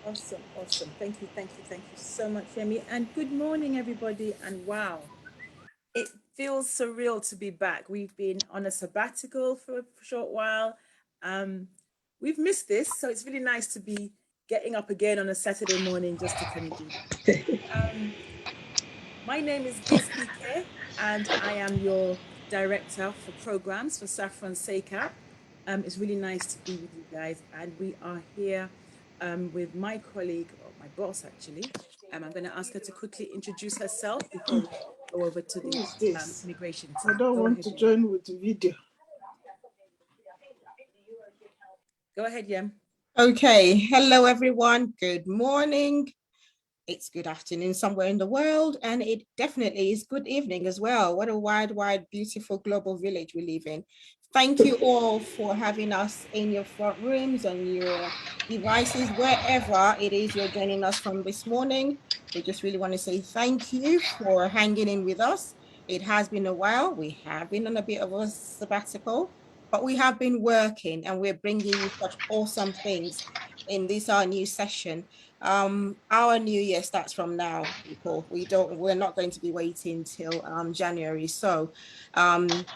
Awesome, awesome. Thank you so much, Femi. And good morning, everybody. And wow, it feels surreal to be back. We've been on a sabbatical for a short while. We've missed this, so it's really nice to be getting up again on a Saturday morning just to kind of do that. My name is Giz PK, and I am your director for programs for SaffronSACAP. It's really nice to be with you guys, and we are here with my colleague, or my boss actually. I'm going to ask her to quickly introduce herself before we go over to the immigration team. I don't want to join with the video. Go ahead, Yem. Okay, hello everyone, good morning. It's good afternoon somewhere in the world, and it definitely is good evening as well. What a wide, beautiful global village we live in. Thank you all for having us in your front rooms, on your devices, wherever it is you're joining us from this morning. We just really want to say thank you for hanging in with us. It has been a while. We have been on a bit of a sabbatical, but we have been working, and we're bringing you such awesome things in this our new session. Our new year starts from now, people. We're not going to be waiting till January. So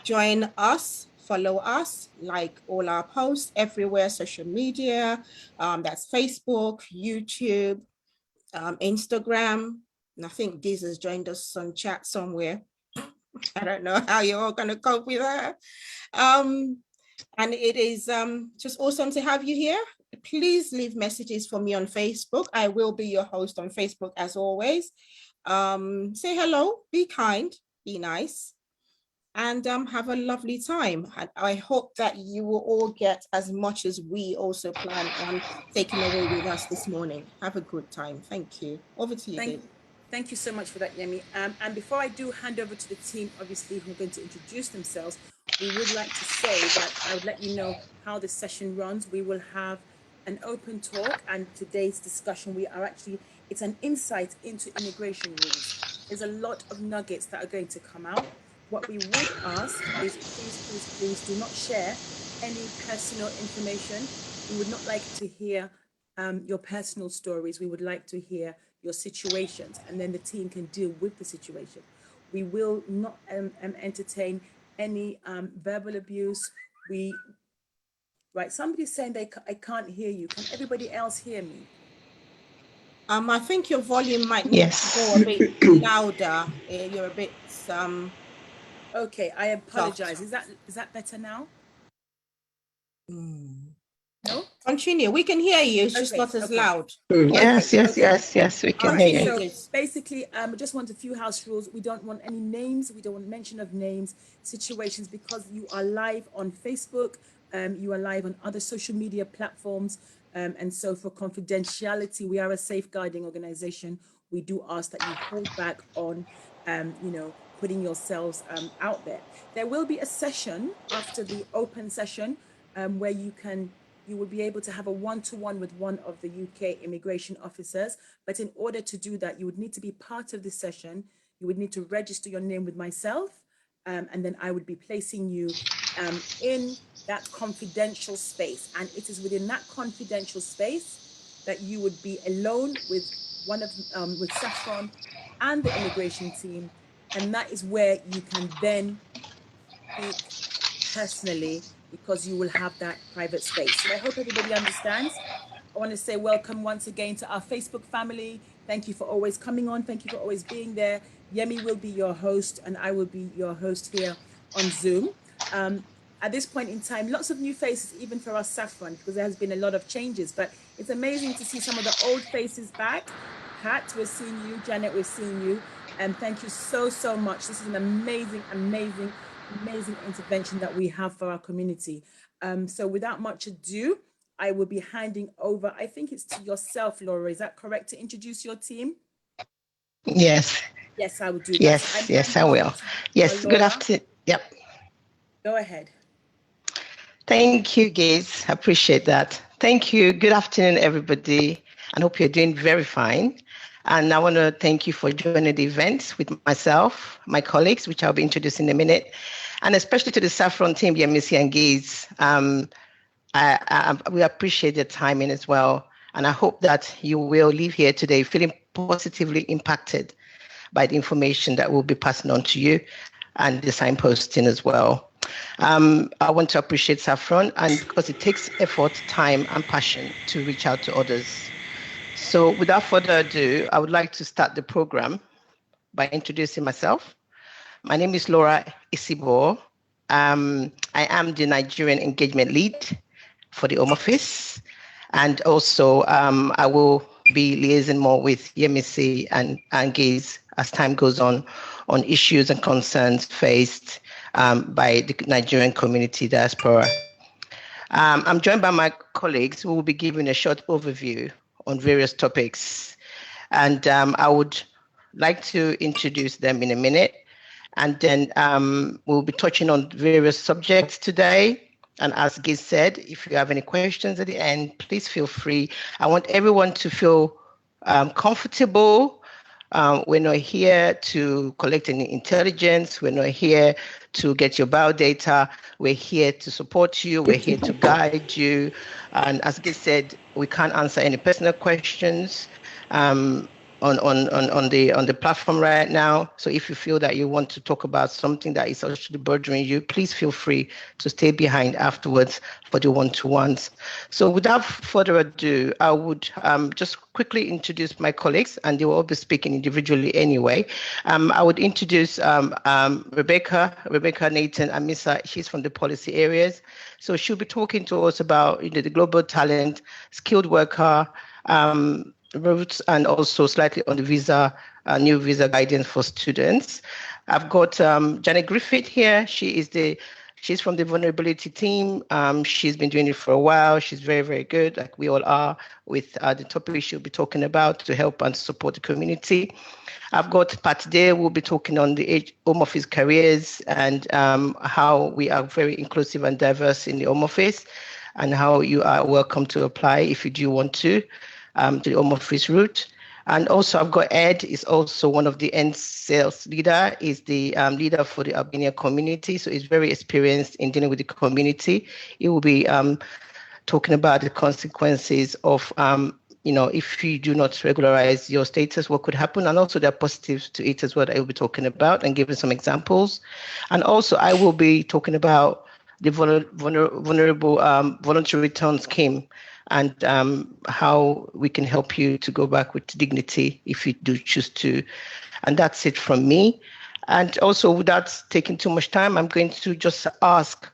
join us, follow us, like all our posts everywhere, social media, that's Facebook, YouTube, Instagram. And I think Giz has joined us on chat somewhere. I don't know how you're all going to cope with her. And it is just awesome to have you here. Please leave messages for me on Facebook. I will be your host on Facebook as always. Say hello, be kind, be nice, and have a lovely time. And I hope that you will all get as much as we also plan on taking away with us this morning. Have a good time. Thank you. Over to you, Dave. Thank you so much for that, Yemi. And before I do hand over to the team, obviously, who are going to introduce themselves, we would like to say that I would let you know how the session runs. We will have an open talk, and today's discussion, it's an insight into immigration rules. There's a lot of nuggets that are going to come out. What we would ask is please do not share any personal information. We would not like to hear your personal stories. We would like to hear your situations, and then the team can deal with the situation. We will not entertain any verbal abuse. Right, somebody's saying I can't hear you. Can everybody else hear me? I think your volume might need to go a bit louder. You're a bit okay, I apologize. Soft. Is that better now? No? Continue. We can hear you. It's just not as loud. Yes, we can hear you. So basically, we just want a few house rules. We don't want any names. We don't want mention of names, situations, because you are live on Facebook. You are live on other social media platforms. And so for confidentiality, we are a safeguarding organization. We do ask that you hold back on, putting yourselves out there. There will be a session after the open session where you will be able to have a one-to-one with one of the UK immigration officers. But in order to do that, you would need to be part of this session. You would need to register your name with myself. And then I would be placing you in that confidential space. And it is within that confidential space that you would be alone with with Saffron and the immigration team. And that is where you can then speak personally, because you will have that private space. So I hope everybody understands. I want to say welcome once again to our Facebook family. Thank you for always coming on. Thank you for always being there. Yemi will be your host, and I will be your host here on Zoom. At this point in time, lots of new faces, even for us Saffron, because there has been a lot of changes. But it's amazing to see some of the old faces back. Pat, we're seeing you. Janet, we're seeing you. And thank you so much. This is an amazing intervention that we have for our community. So without much ado, I will be handing over, I think it's to yourself, Laura. Is that correct, to introduce your team? Yes. Yes, I will do that. Yes, I will. Yes, good afternoon. Yep. Go ahead. Thank you, Giz. I appreciate that. Thank you. Good afternoon, everybody. I hope you're doing very fine. And I want to thank you for joining the event with myself, my colleagues, which I'll be introducing in a minute, and especially to the Saffron team, Yemisi and Giz. We appreciate the timing as well. And I hope that you will leave here today feeling positively impacted by the information that we'll be passing on to you and the signposting as well. I want to appreciate Saffron, and because it takes effort, time, and passion to reach out to others. So without further ado, I would like to start the program by introducing myself. My name is Laura Isibo. I am the Nigerian engagement lead for the Home Office. And also I will be liaising more with Yemisi and Giz as time goes on issues and concerns faced by the Nigerian community diaspora. I'm joined by my colleagues who will be giving a short overview on various topics. And I would like to introduce them in a minute. And then we'll be touching on various subjects today. And as Giz said, if you have any questions at the end, please feel free. I want everyone to feel comfortable. We're not here to collect any intelligence. We're not here to get your biodata. We're here to support you. We're here to guide you. And as Giz said, we can't answer any personal questions on the platform right now. So if you feel that you want to talk about something that is actually bothering you, please feel free to stay behind afterwards for the one-to-ones. So without further ado, I would just quickly introduce my colleagues, and they will all be speaking individually anyway. I would introduce Rebecca, Nathan, and Misa. She's from the policy areas. So she'll be talking to us about the global talent, skilled worker, routes, and also slightly on the visa, new visa guidance for students. I've got Janet Griffith here. She's from the vulnerability team. She's been doing it for a while. She's very, very good, like we all are, with the topic she'll be talking about to help and support the community. I've got Pat Day, who will be talking on the Home Office careers and how we are very inclusive and diverse in the Home Office, and how you are welcome to apply if you do want to the Home Office route. And also I've got Ed, is also one of the end sales leader, is the leader for the Albania community. So he's very experienced in dealing with the community. He will be talking about the consequences of, if you do not regularize your status, what could happen. And also there are positives to it as well that I will be talking about and giving some examples. And also I will be talking about the vulnerable voluntary return scheme, and how we can help you to go back with dignity if you do choose to. And that's it from me. And also, without taking too much time, I'm going to just ask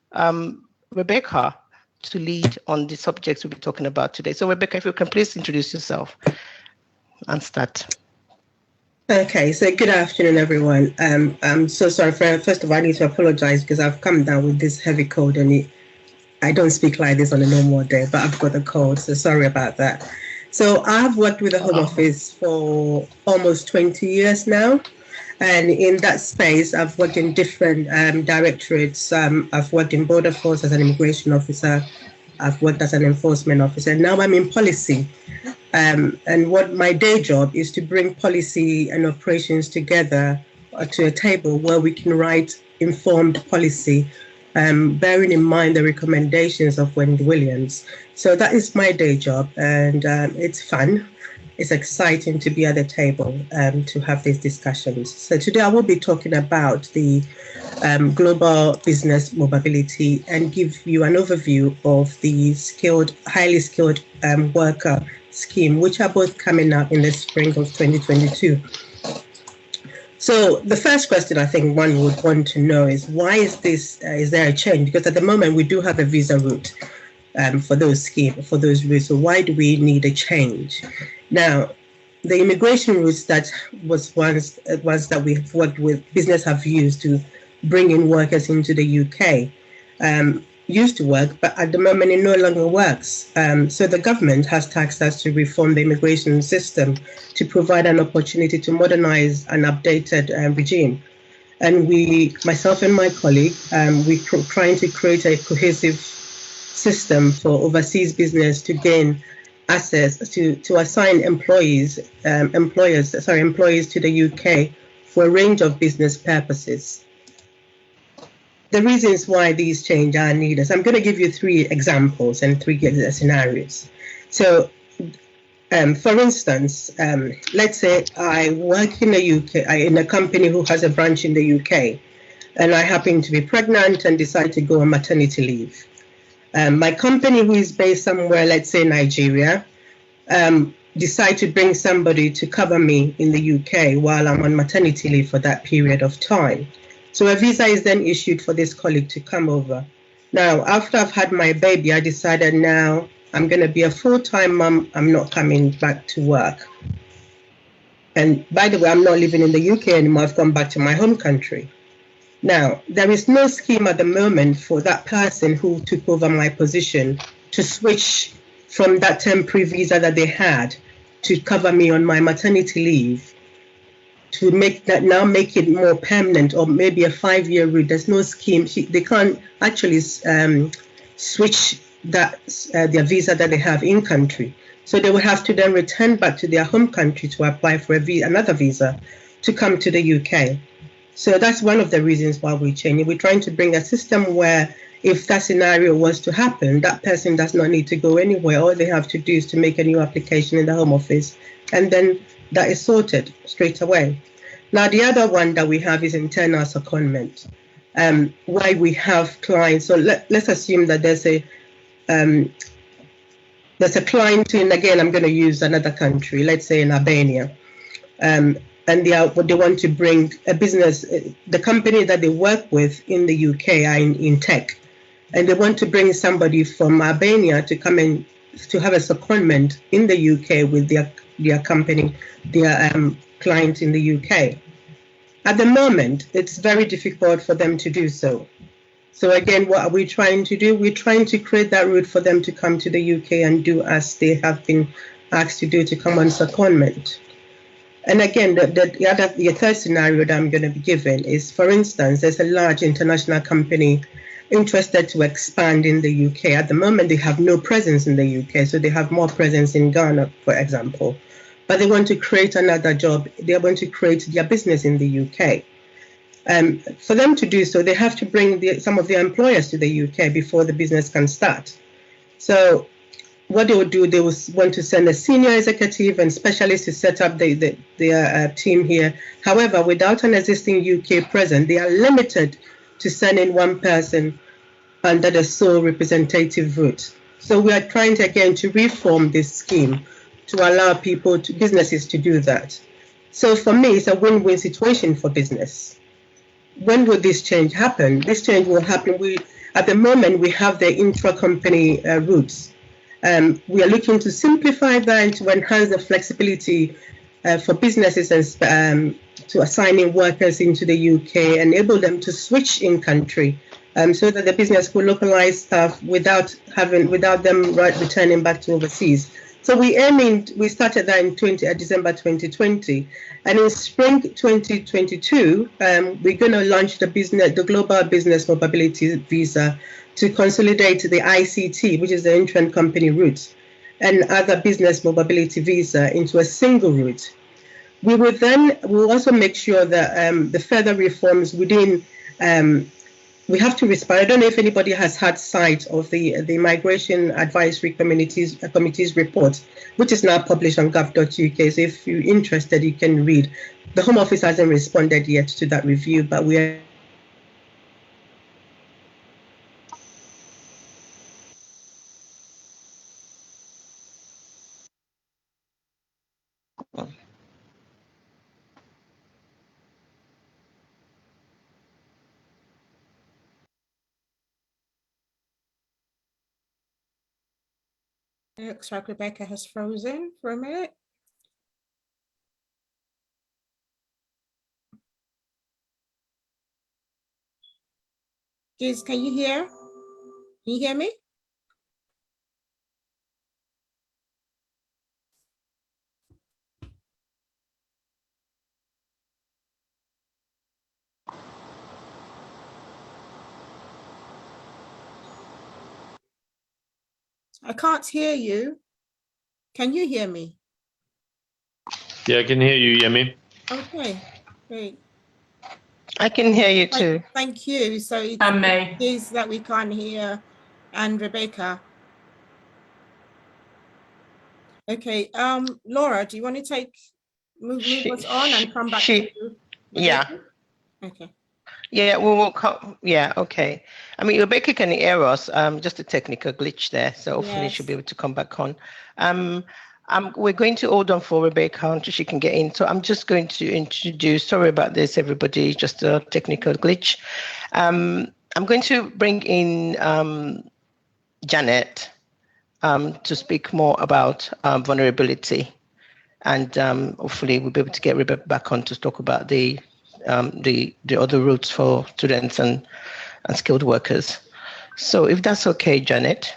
Rebecca to lead on the subjects we'll be talking about today. So Rebecca, if you can please introduce yourself and start. Okay, so good afternoon, everyone. I'm so sorry. First of all, I need to apologize because I've come down with this heavy cold, and I don't speak like this on a normal day, but I've got a cold, so sorry about that. So I've worked with the Home Office for almost 20 years now. And in that space, I've worked in different directorates. I've worked in Border Force as an immigration officer. I've worked as an enforcement officer. Now I'm in policy. And what my day job is to bring policy and operations together to a table where we can write informed policy, bearing in mind the recommendations of Wendy Williams. So that is my day job, and it's fun. It's exciting to be at the table to have these discussions. So today I will be talking about the global business mobility and give you an overview of the highly skilled worker scheme, which are both coming out in the spring of 2022. So the first question I think one would want to know is, why is there a change? Because at the moment we do have a visa route for those routes. So why do we need a change? Now, the immigration routes that was ones that we've worked with, business have used to bring in workers into the UK, used to work, but at the moment it no longer works. So the government has tasked us to reform the immigration system to provide an opportunity to modernize an updated regime. And myself and my colleague, we're trying to create a cohesive system for overseas business to gain access to assign employees to the UK for a range of business purposes. The reasons why these changes are needed. So I'm going to give you 3 examples and 3 scenarios. So For instance, let's say I work in the UK, in a company who has a branch in the UK, and I happen to be pregnant and decide to go on maternity leave. My company, who is based somewhere, let's say Nigeria, decide to bring somebody to cover me in the UK while I'm on maternity leave for that period of time. So a visa is then issued for this colleague to come over. Now, after I've had my baby, I decided now I'm going to be a full-time mom. I'm not coming back to work. And by the way, I'm not living in the UK anymore. I've gone back to my home country. Now, there is no scheme at the moment for that person who took over my position to switch from that temporary visa that they had to cover me on my maternity leave to make that now make it more permanent, or maybe a 5-year route. There's no scheme. They can't actually switch that their visa that they have in country. So they will have to then return back to their home country to apply for another visa to come to the UK. So that's one of the reasons why we're changing. We're trying to bring a system where if that scenario was to happen, that person does not need to go anywhere. All they have to do is to make a new application in the Home Office, and then that is sorted straight away. Now, the other one that we have is internal secondment, why we have clients. So let's assume that there's a client in, again, I'm going to use another country, let's say in Albania, and they want to bring a business, the company that they work with in the UK are in tech, and they want to bring somebody from Albania to come in to have a secondment in the UK with their company, their client in the UK. At the moment, it's very difficult for them to do so. So again, what are we trying to do? We're trying to create that route for them to come to the UK and do as they have been asked to do, to come on secondment. And again, the third scenario that I'm going to be given is, for instance, there's a large international company interested to expand in the UK. At the moment, they have no presence in the UK, so they have more presence in Ghana, for example. But they want to create another job. They want to create their business in the UK. For them to do so, they have to bring some of their employers to the UK before the business can start. So what they would do, they would want to send a senior executive and specialist to set up their team here. However, without an existing UK presence, they are limited to sending one person under the sole representative route. So we are trying to, again, to reform this scheme to allow businesses to do that. So for me, it's a win-win situation for business. When will this change happen? This change will happen. At the moment, we have the intra-company routes. We are looking to simplify that and to enhance the flexibility for businesses and to assigning workers into the UK, enable them to switch in country, so that the business could localize staff without them returning back to overseas. So we started that in December 2020, and in spring 2022, we're going to launch the Global Business Mobility Visa to consolidate the ICT, which is the intra-company route, and other business mobility visa into a single route. We'll also make sure that the further reforms within, we have to respond. I don't know if anybody has had sight of the Migration Advisory Committee's report, which is now published on gov.uk. So if you're interested, you can read. The Home Office hasn't responded yet to that review, but we are. Looks like Rebecca has frozen for a minute. Giz, can you hear? Can you hear me? I can't hear you. Can you hear me? Yeah, I can hear you, Yemi. Okay, great. I can hear you too. Thank you. So it's Giz that we can't hear, and Rebecca. Okay. Laura, do you want to move us on and come back to yeah. Okay. Yeah, we will come. Yeah, okay. I mean, Rebecca can hear us. Just a technical glitch there, so hopefully she'll be able to come back on. We're going to hold on for Rebecca until she can get in. So I'm just going to introduce. Sorry about this, everybody. Just a technical glitch. I'm going to bring in Janet to speak more about vulnerability, and hopefully we'll be able to get Rebecca back on to talk about the other routes for students and skilled workers. So if that's okay, Janet.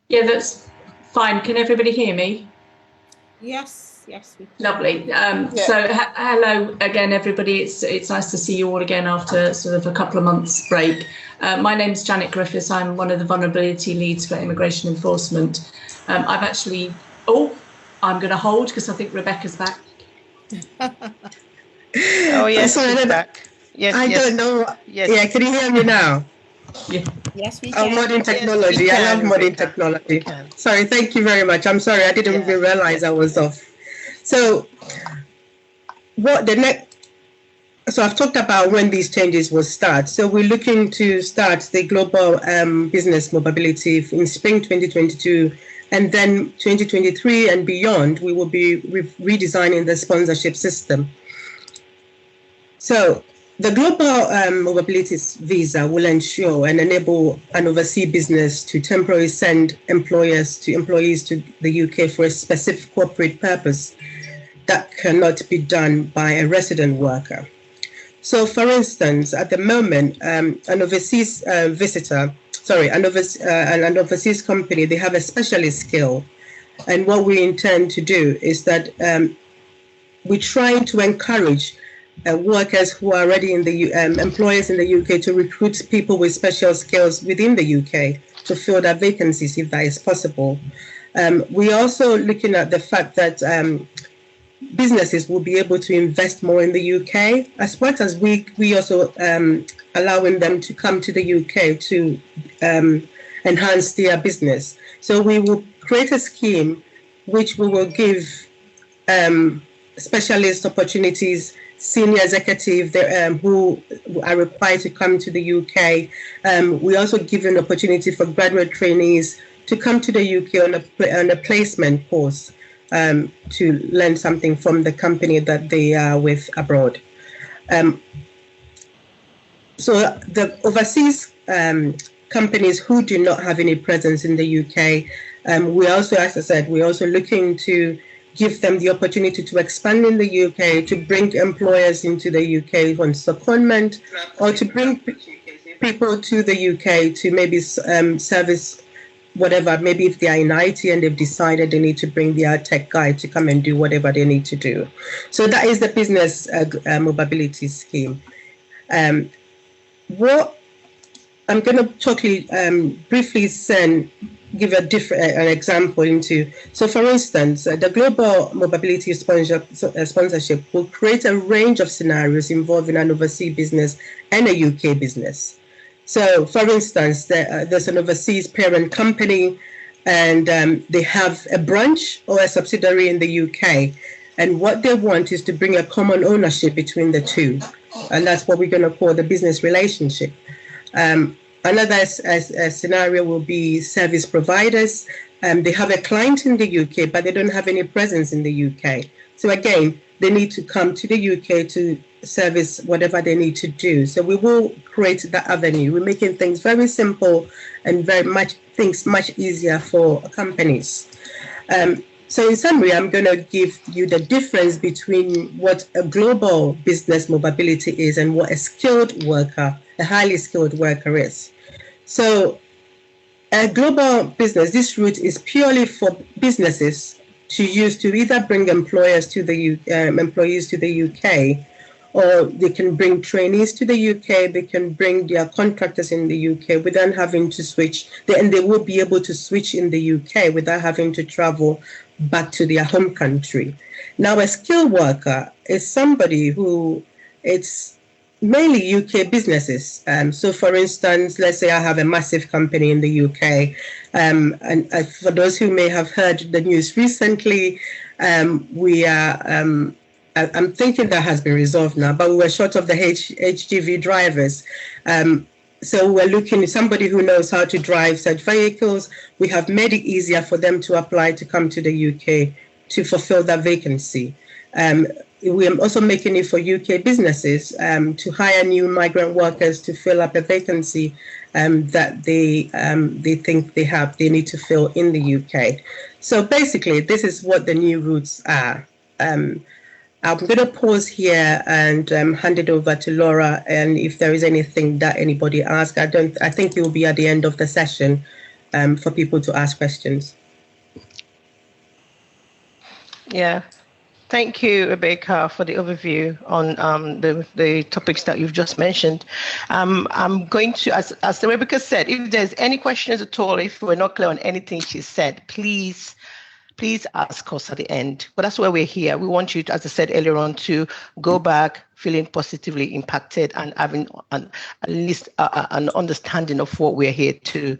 Yeah, that's fine. Can everybody hear me? Yes, yes. We can. Lovely. So hello again, everybody. It's nice to see you all again after sort of a couple of months break. My name is Janet Griffiths. I'm one of the vulnerability leads for immigration enforcement. I've actually, I'm going to hold because I think Rebecca's back. Oh yes, sorry, back. Yes, I don't know. Yes. Yeah, can you hear me now? Yeah. Yes, we can. Modern technology. Yes, I love modern technology. Sorry, thank you very much. I'm sorry, I didn't even realize I was off. So so I've talked about when these changes will start. So we're looking to start the global business mobility in spring 2022, and then 2023 and beyond, we will be redesigning the sponsorship system. So the global mobility visa will ensure and enable an overseas business to temporarily send employees to the UK for a specific corporate purpose that cannot be done by a resident worker. So, for instance, at the moment, an overseas an overseas company, they have a specialist skill. And what we intend to do is that we're trying to encourage workers who are already in the employers in the UK to recruit people with special skills within the UK to fill their vacancies if that is possible. We're also looking at the fact that businesses will be able to invest more in the UK, as well as we also allowing them to come to the UK to enhance their business. So we will create a scheme which we will give specialist opportunities, senior executives who are required to come to the UK. We also give an opportunity for graduate trainees to come to the UK on a placement course to learn something from the company that they are with abroad. So the overseas companies who do not have any presence in the UK, we also, as I said, we're also looking to give them the opportunity to expand in the UK, to bring employers into the UK on secondment, or to bring people to the UK to maybe service whatever, maybe if they are in IT and they've decided they need to bring their tech guy to come and do whatever they need to do. So that is the business mobility scheme. What I'm going to totally briefly give an example into. So for instance, the global mobility sponsorship will create a range of scenarios involving an overseas business and a UK business. So for instance, there's an overseas parent company and they have a branch or a subsidiary in the UK. And what they want is to bring a common ownership between the two. And that's what we're going to call the business relationship. Another scenario will be service providers. They have a client in the UK, but they don't have any presence in the UK. So again, they need to come to the UK to service whatever they need to do. So we will create that avenue. We're making things very simple and much easier for companies. So in summary, I'm going to give you the difference between what a global business mobility is and what a skilled worker, a highly skilled worker is. So a global business, this route is purely for businesses to use to either bring employees to the UK, or they can bring trainees to the UK, they can bring their contractors in the UK without having to switch, and they will be able to switch in the UK without having to travel back to their home country. Now, a skilled worker is somebody who mainly UK businesses. So for instance, let's say I have a massive company in the UK. And for those who may have heard the news recently, we are, I'm thinking that has been resolved now, but we were short of the HGV drivers. So we're looking at somebody who knows how to drive such vehicles. We have made it easier for them to apply to come to the UK to fulfill that vacancy. We are also making it for UK businesses to hire new migrant workers to fill up a vacancy that they think they need to fill in the UK. So basically, this is what the new routes are. I'm going to pause here and hand it over to Laura. And if there is anything that anybody asks, I think it will be at the end of the session for people to ask questions. Yeah. Thank you, Rebecca, for the overview on the topics that you've just mentioned. I'm going to, as Rebecca said, if there's any questions at all, if we're not clear on anything she said, please ask us at the end. But that's why we're here. We want you to, as I said earlier on, to go back feeling positively impacted and having at least an understanding of what we're here to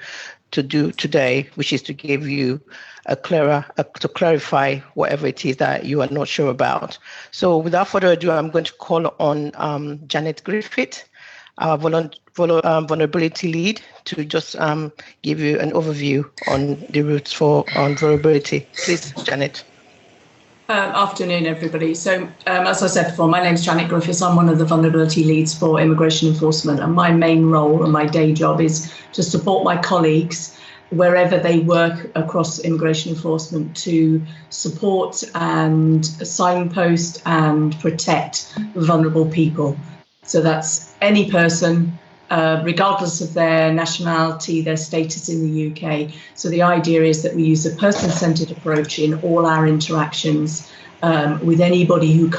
do today, which is to give you to clarify whatever it is that you are not sure about. So without further ado, I'm going to call on Janet Griffiths, our vulnerability lead, to just give you an overview on the routes for vulnerability. Please, Janet. Afternoon, everybody. So as I said before, my name is Janet Griffiths. I'm one of the vulnerability leads for immigration enforcement, and my main role and my day job is to support my colleagues wherever they work across immigration enforcement to support and signpost and protect vulnerable people. So that's any person, regardless of their nationality, their status in the UK. So the idea is that we use a person-centred approach in all our interactions with anybody who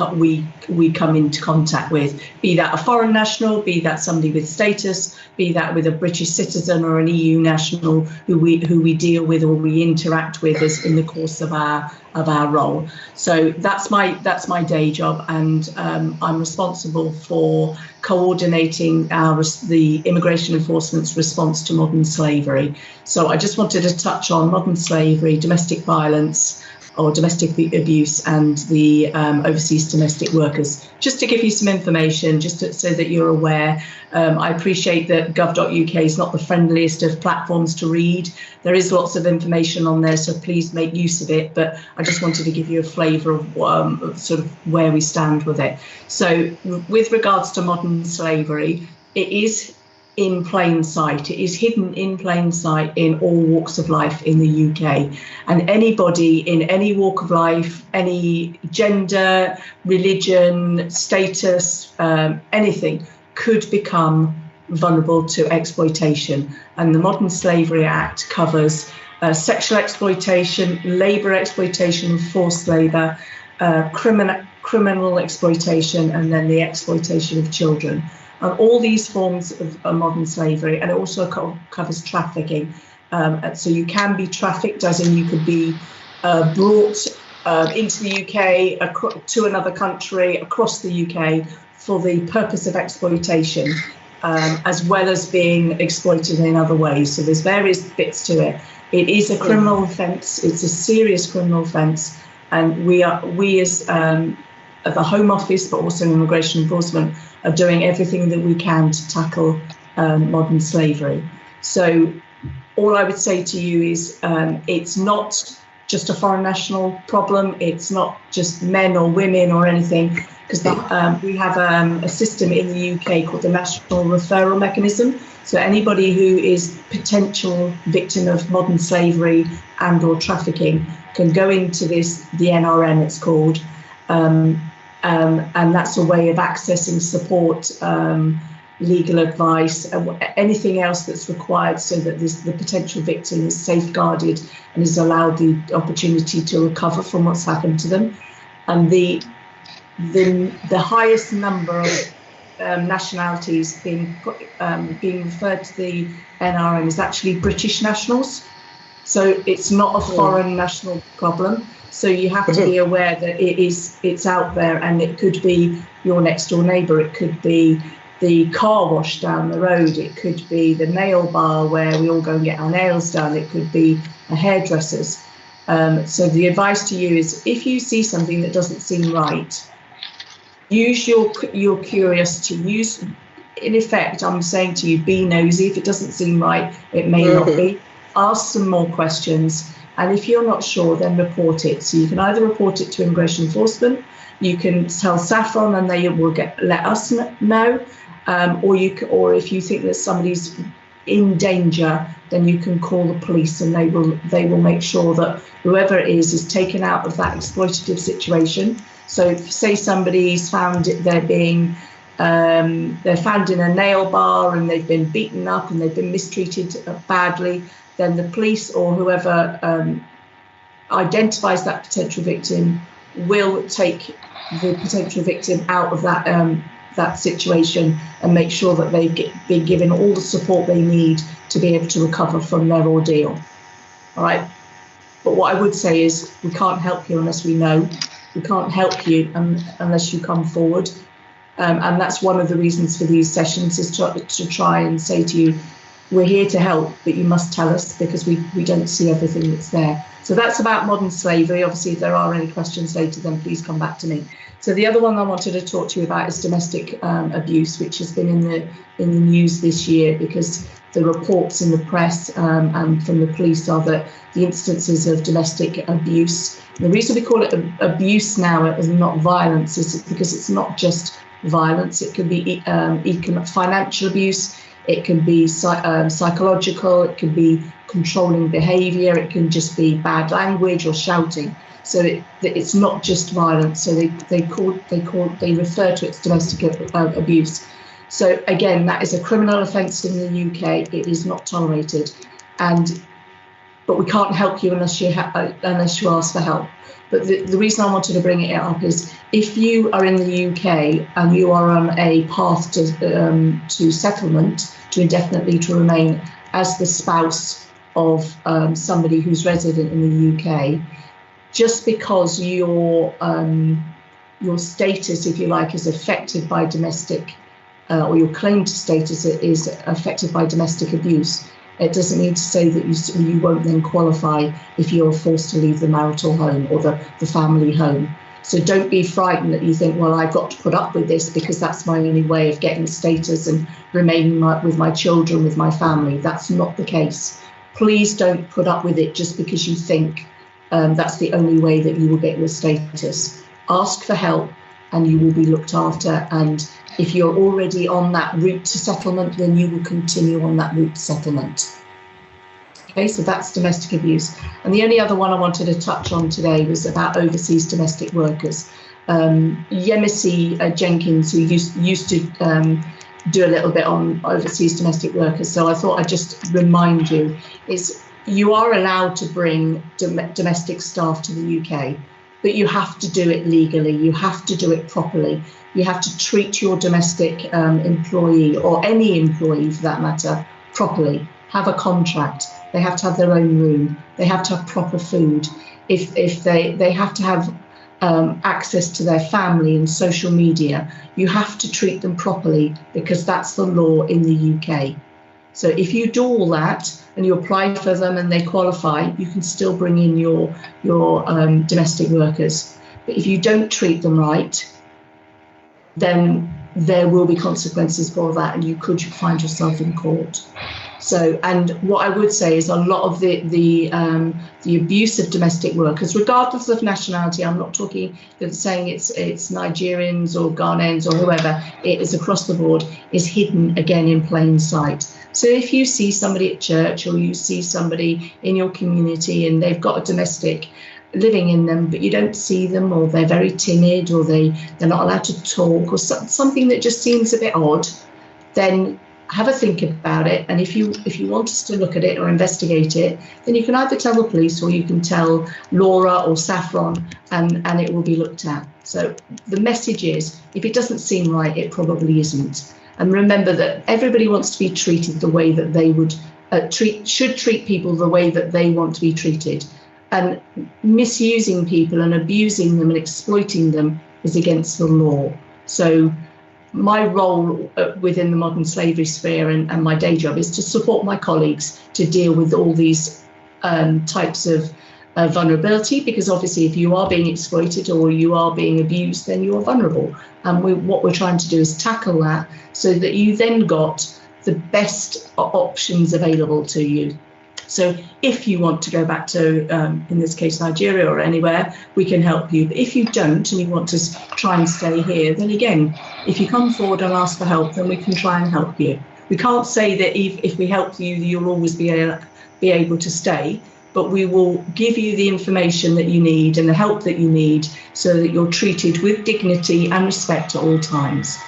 we come into contact with, be that a foreign national, be that somebody with status, be that with a British citizen or an EU national who we deal with or we interact with as in the course of our role. So that's my day job, and I'm responsible for coordinating the immigration enforcement's response to modern slavery. So I just wanted to touch on modern slavery, domestic violence, or domestic abuse, and the overseas domestic workers, just to give you some information, so that you're aware. I appreciate that gov.uk is not the friendliest of platforms to read. There is lots of information on there, so please make use of it. But I just wanted to give you a flavour of sort of where we stand with it. So with regards to modern slavery, it is in plain sight. It is hidden in plain sight in all walks of life in the UK. And anybody in any walk of life, any gender, religion, status, anything, could become vulnerable to exploitation. And the Modern Slavery Act covers sexual exploitation, labour exploitation, forced labour, criminal exploitation, and then the exploitation of children. And all these forms of modern slavery, and it also covers trafficking. So you can be trafficked, as in you could be brought into the UK, to another country, across the UK, for the purpose of exploitation, as well as being exploited in other ways. So there's various bits to it. It is a criminal offence. It's a serious criminal offence, and we as at the Home Office, but also Immigration Enforcement, are doing everything that we can to tackle modern slavery. So all I would say to you is it's not just a foreign national problem. It's not just men or women or anything, because we have a system in the UK called the National Referral Mechanism. So anybody who is potential victim of modern slavery and or trafficking can go into the NRM, it's called, and that's a way of accessing support, legal advice, anything else that's required, so that the potential victim is safeguarded and is allowed the opportunity to recover from what's happened to them. And the highest number of nationalities being referred to the NRM is actually British nationals. So it's not a foreign national problem. So you have to be aware that it's out there, and it could be your next door neighbour, it could be the car wash down the road. It could be the nail bar where we all go and get our nails done. It could be a hairdresser's. So the advice to you is, if you see something that doesn't seem right, use your curiosity. Use, in effect, I'm saying to you, be nosy. If it doesn't seem right, it may not be. Ask some more questions. And if you're not sure, then report it. So you can either report it to Immigration Enforcement, you can tell Saffron and they will let us know, or if you think that somebody's in danger, then you can call the police and they will make sure that whoever it is taken out of that exploitative situation. So if, say, somebody's found they're found in a nail bar and they've been beaten up and they've been mistreated badly, then the police or whoever identifies that potential victim will take the potential victim out of that situation and make sure that they've been given all the support they need to be able to recover from their ordeal. All right. But what I would say is, we can't help you unless we know. We can't help you unless you come forward. And that's one of the reasons for these sessions, is to try and say to you, we're here to help, but you must tell us, because we don't see everything that's there. So that's about modern slavery. Obviously, if there are any questions later, then please come back to me. So the other one I wanted to talk to you about is domestic abuse, which has been in the news this year, because the reports in the press and from the police are that the instances of domestic abuse. The reason we call it abuse now and not violence is because it's not just violence. It can be financial abuse. It can be psychological. It can be controlling behaviour. It can just be bad language or shouting. So it's not just violence. So they refer to it as domestic abuse. So again, that is a criminal offence in the UK. It is not tolerated, but we can't help you unless you ask for help. But the reason I wanted to bring it up is, if you are in the UK and you are on a path to settlement, to indefinite leave to remain as the spouse of somebody who's resident in the UK, just because your status, if you like, is affected by domestic, or your claim to status is affected by domestic abuse, it doesn't mean to say that you won't then qualify if you're forced to leave the marital home or the family home. So don't be frightened that you think, well, I've got to put up with this because that's my only way of getting status and remaining with my children, with my family. That's not the case. Please don't put up with it just because you think that's the only way that you will get your status. Ask for help and you will be looked after. And if you're already on that route to settlement, then you will continue on that route to settlement. Okay, so that's domestic abuse. And the only other one I wanted to touch on today was about overseas domestic workers. Yemisi Jenkins, who used to do a little bit on overseas domestic workers. So I thought I'd just remind you, is you are allowed to bring domestic staff to the UK, but you have to do it legally. You have to do it properly. You have to treat your domestic employee, or any employee for that matter, properly. Have a contract. They have to have their own room. They have to have proper food. If they have to have access to their family and social media, you have to treat them properly, because that's the law in the UK. So if you do all that and you apply for them and they qualify, you can still bring in your domestic workers. But if you don't treat them right, then there will be consequences for that, and you could find yourself in court. So, and what I would say is, a lot of the abuse of domestic workers, regardless of nationality, I'm not saying it's Nigerians or Ghanaians or whoever, it is across the board, is hidden again in plain sight. So if you see somebody at church, or you see somebody in your community and they've got a domestic living in them, but you don't see them, or they're very timid, or they're not allowed to talk, or something that just seems a bit odd, then have a think about it. And if you want us to look at it or investigate it, then you can either tell the police, or you can tell Laura or Saffron, and it will be looked at. So the message is, if it doesn't seem right, it probably isn't. And remember that everybody wants to be treated the way that they would should treat people the way that they want to be treated. And misusing people and abusing them and exploiting them is against the law. So my role within the modern slavery sphere and my day job is to support my colleagues to deal with all these types of vulnerability, because obviously if you are being exploited or you are being abused, then you are vulnerable. And what we're trying to do is tackle that so that you then got the best options available to you. So if you want to go back to, in this case, Nigeria or anywhere, we can help you. But if you don't and you want to try and stay here, then again, if you come forward and ask for help, then we can try and help you. We can't say that if we help you, you'll always be able to stay, but we will give you the information that you need and the help that you need so that you're treated with dignity and respect at all times.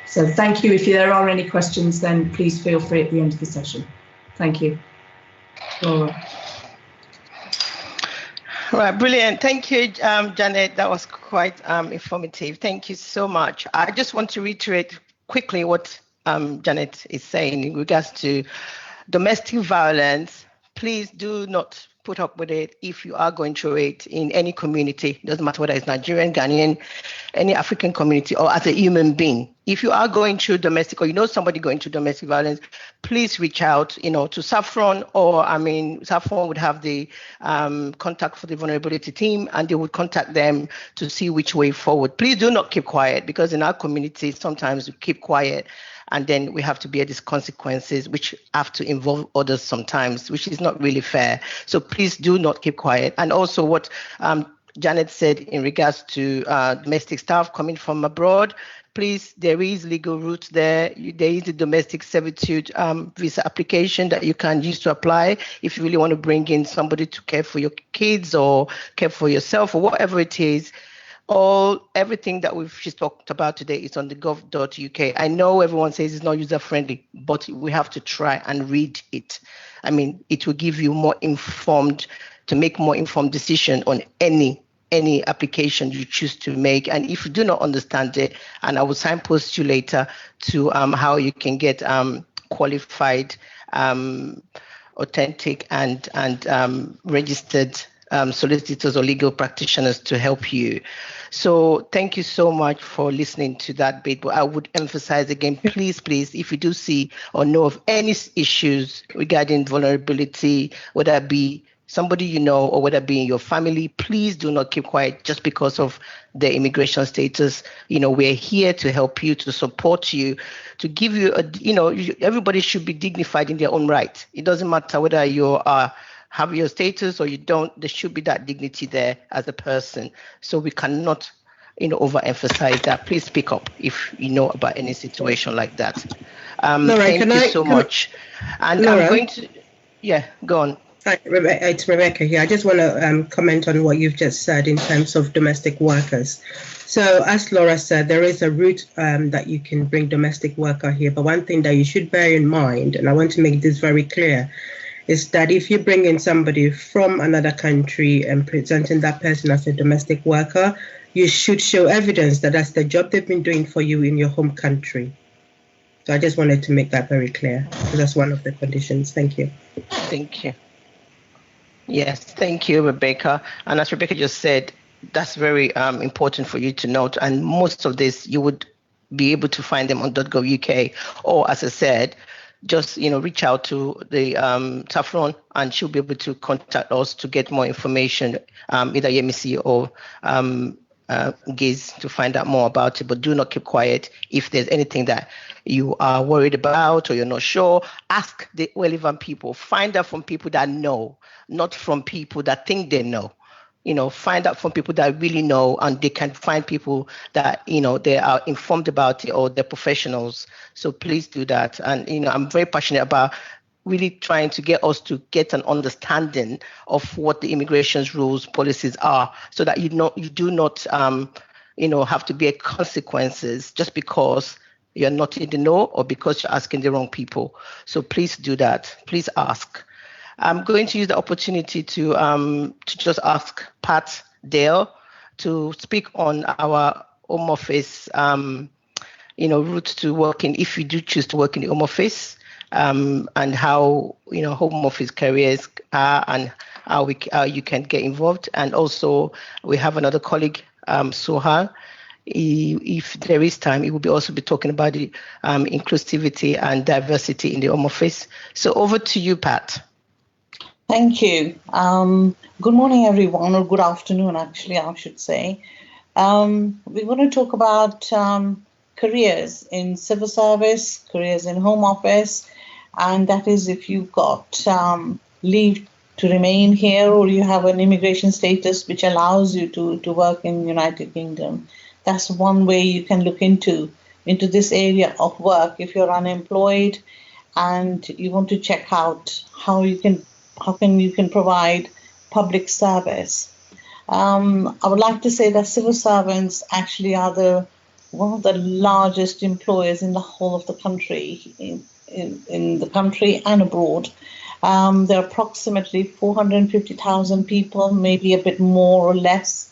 So thank you. If there are any questions, then please feel free at the end of the session. Thank you. Laura. Right, brilliant. Thank you, Janet. That was quite informative. Thank you so much. I just want to reiterate quickly what Janet is saying in regards to domestic violence. Please do not put up with it if you are going through it in any community. It doesn't matter whether it's Nigerian, Ghanaian, any African community, or as a human being. If you are going through domestic, or you know somebody going through domestic violence, please reach out, to Saffron, or Saffron would have the contact for the vulnerability team, and they would contact them to see which way forward. Please do not keep quiet, because in our community, sometimes we keep quiet, and then we have to bear these consequences, which have to involve others sometimes, which is not really fair. So please do not keep quiet. And also what Janet said in regards to domestic staff coming from abroad, please, there is legal routes there. There is a domestic servitude visa application that you can use to apply if you really want to bring in somebody to care for your kids or care for yourself or whatever it is. Everything that we've just talked about today is on the gov.uk. I know everyone says it's not user friendly, but we have to try and read it. It will give you to make more informed decision on any application you choose to make. And if you do not understand it, and I will signpost you later to how you can get qualified, authentic and registered solicitors or legal practitioners to help you. So thank you so much for listening to that bit. But I would emphasize again, please, if you do see or know of any issues regarding vulnerability, whether it be somebody you know or whether it be in your family, please do not keep quiet just because of their immigration status. We're here to help you, to support you, to give you everybody should be dignified in their own right. It doesn't matter whether you have your status or you don't, there should be that dignity there as a person. So we cannot, overemphasize that. Please speak up if you know about any situation like that. Laura, thank you so much. And Laura, I'm going to, go on. Hi, it's Rebecca here. I just want to comment on what you've just said in terms of domestic workers. So as Laura said, there is a route that you can bring domestic worker here. But one thing that you should bear in mind, and I want to make this very clear, is that if you bring in somebody from another country and presenting that person as a domestic worker, you should show evidence that that's the job they've been doing for you in your home country. So I just wanted to make that very clear, because that's one of the conditions. Thank you. Thank you. Yes, thank you, Rebecca. And as Rebecca just said, that's very important for you to note. And most of this, you would be able to find them on .gov.uk, or as I said, just reach out to the Saffron, and she'll be able to contact us to get more information, either Yemisi or Giz, to find out more about it. But do not keep quiet. If there's anything that you are worried about or you're not sure, ask the relevant people. Find out from people that know, not from people that think they know. Find out from people that really know, and they can find people that, they are informed about it, or they're professionals. So please do that. And, I'm very passionate about really trying to get us to get an understanding of what the immigration rules, policies are, so that you do not, have to bear consequences just because you're not in the know or because you're asking the wrong people. So please do that. Please ask. I'm going to use the opportunity to just ask Pat Dale to speak on our home office, route to working, if you do choose to work in the home office, and how, home office careers are and how you can get involved. And also we have another colleague, Soha. if there is time, he will also be talking about the inclusivity and diversity in the Home Office. So over to you, Pat. Thank you. Good morning, everyone, or good afternoon, actually, I should say. We're going to talk about careers in civil service, careers in Home Office, and that is if you've got leave to remain here or you have an immigration status which allows you to work in the United Kingdom. That's one way you can look into this area of work if you're unemployed and you want to check out how you can provide public service. I would like to say that civil servants actually are one of the largest employers in the whole of the country, in the country and abroad. There are approximately 450,000 people, maybe a bit more or less,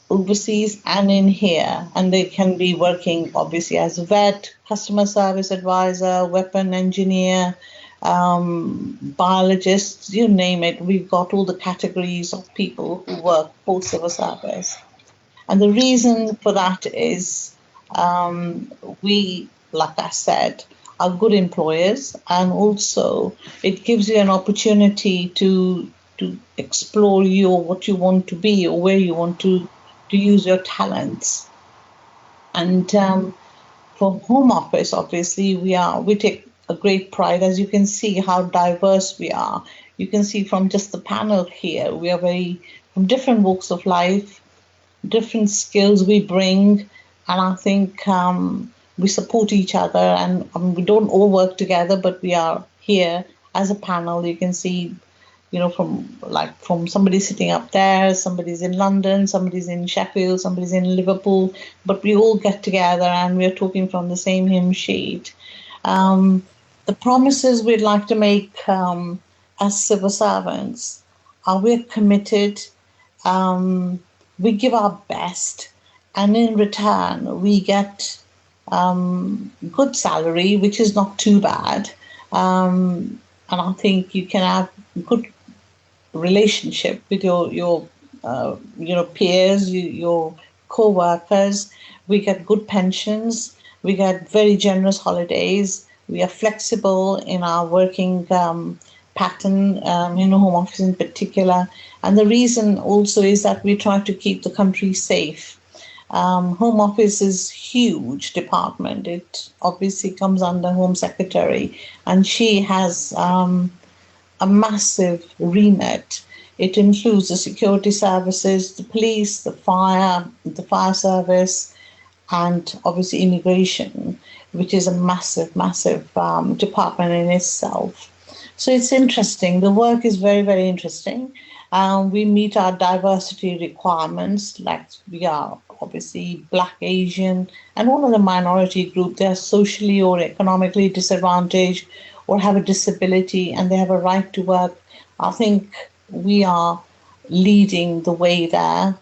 overseas and in here, and they can be working obviously as a vet, customer service advisor, weapon engineer, biologists, you name it. We've got all the categories of people who work for civil service. And the reason for that is we, like I said, are good employers, and also it gives you an opportunity to explore what you want to be or where you want to use your talents. And for Home Office, obviously, we take a great pride, as you can see how diverse we are. You can see from just the panel here, we are from different walks of life, different skills we bring, and I think we support each other, and we don't all work together, but we are here as a panel. You can see, from somebody sitting up there, somebody's in London, somebody's in Sheffield, somebody's in Liverpool, but we all get together and we're talking from the same hymn sheet. The promises we'd like to make as civil servants are we're committed, we give our best, and in return we get good salary, which is not too bad. And I think you can have good relationship with your peers, your co-workers. We get good pensions. We get very generous holidays. We are flexible in our working pattern, in the Home Office in particular. And the reason also is that we try to keep the country safe. Home Office is a huge department. It obviously comes under Home Secretary, and she has a massive remit. It includes the security services, the police, the fire service, and obviously immigration, which is a massive department in itself. So it's interesting. The work is very, very interesting. We meet our diversity requirements, like we are obviously Black, Asian, and all of the minority group. They're socially or economically disadvantaged or have a disability, and they have a right to work. I think we are leading the way there.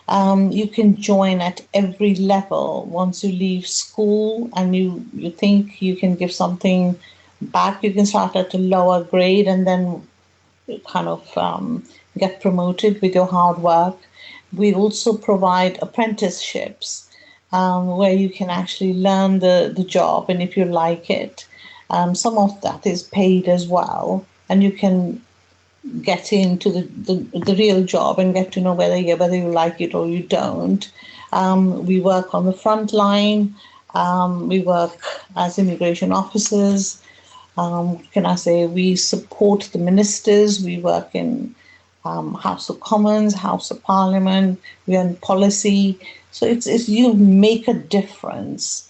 You can join at every level. Once you leave school and you think you can give something back, you can start at a lower grade and then kind of get promoted with your hard work. We also provide apprenticeships where you can actually learn the job, and if you like it, some of that is paid as well, and you can get into the real job and get to know whether you like it or you don't. We work on the front line. We work as immigration officers. We support the ministers. We work in House of Commons, House of Parliament. We are in policy. So it's you make a difference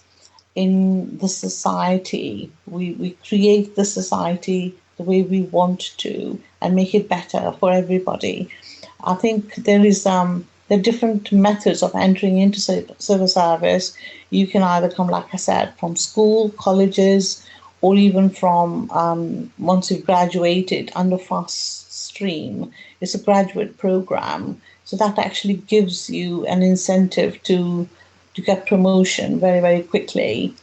in the society. We create the society the way we want to and make it better for everybody. I think there are different methods of entering into civil service. You can either come, like I said, from school, colleges, or even from once you've graduated under fast stream. It's a graduate program. So that actually gives you an incentive to get promotion very, very quickly.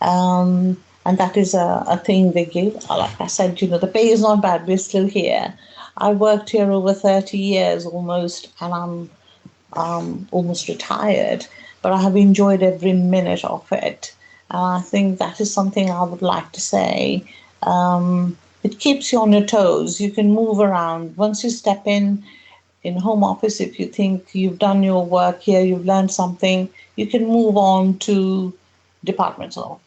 And that is a thing they give. Like I said, the pay is not bad. We're still here. I worked here over 30 years almost, and almost retired, but I have enjoyed every minute of it. And I think that is something I would like to say. It keeps you on your toes. You can move around. Once you step in home office, if you think you've done your work here, you've learned something, you can move on to departments of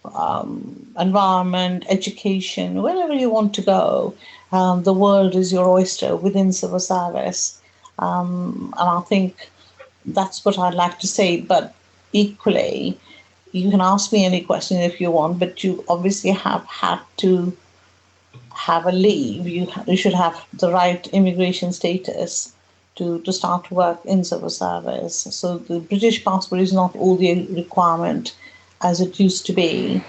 environment, education, wherever you want to go. The world is your oyster within civil service. And I think that's what I'd like to say. But equally, you can ask me any question if you want, but you obviously have had to have a leave. You should have the right immigration status to start work in civil service. So the British passport is not all the requirement as it used to be.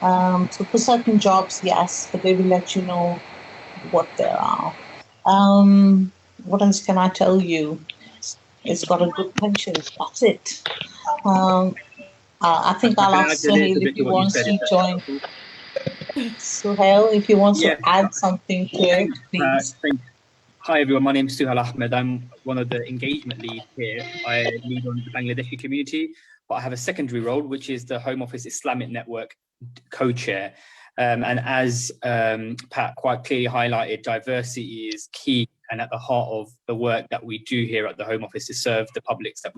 So for certain jobs, yes, but they will let you know what there are. What else can I tell you? It's got a good pension. That's it. I think I'll ask Suhail if he wants to join. Suhail, if he wants to add something to it, please. Hi everyone, my name is Suhail Ahmed. I'm one of the engagement leads here. I lead on the Bangladeshi community, but I have a secondary role, which is the Home Office Islamic Network co-chair. And as Pat quite clearly highlighted, diversity is key and at the heart of the work that we do here at the Home Office to serve the public that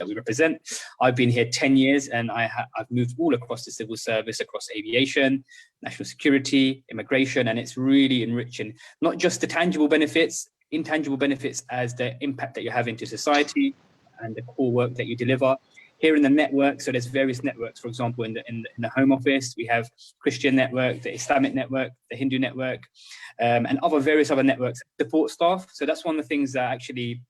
we represent. I've been here 10 years and I've moved all across the civil service, across aviation, national security, immigration, and it's really enriching, not just the tangible benefits, intangible benefits as the impact that you have into society and the core work that you deliver. Here in the network, so there's various networks, for example, in the Home Office, we have Christian network, the Islamic network, the Hindu network, and various other networks support staff. So that's one of the things that actually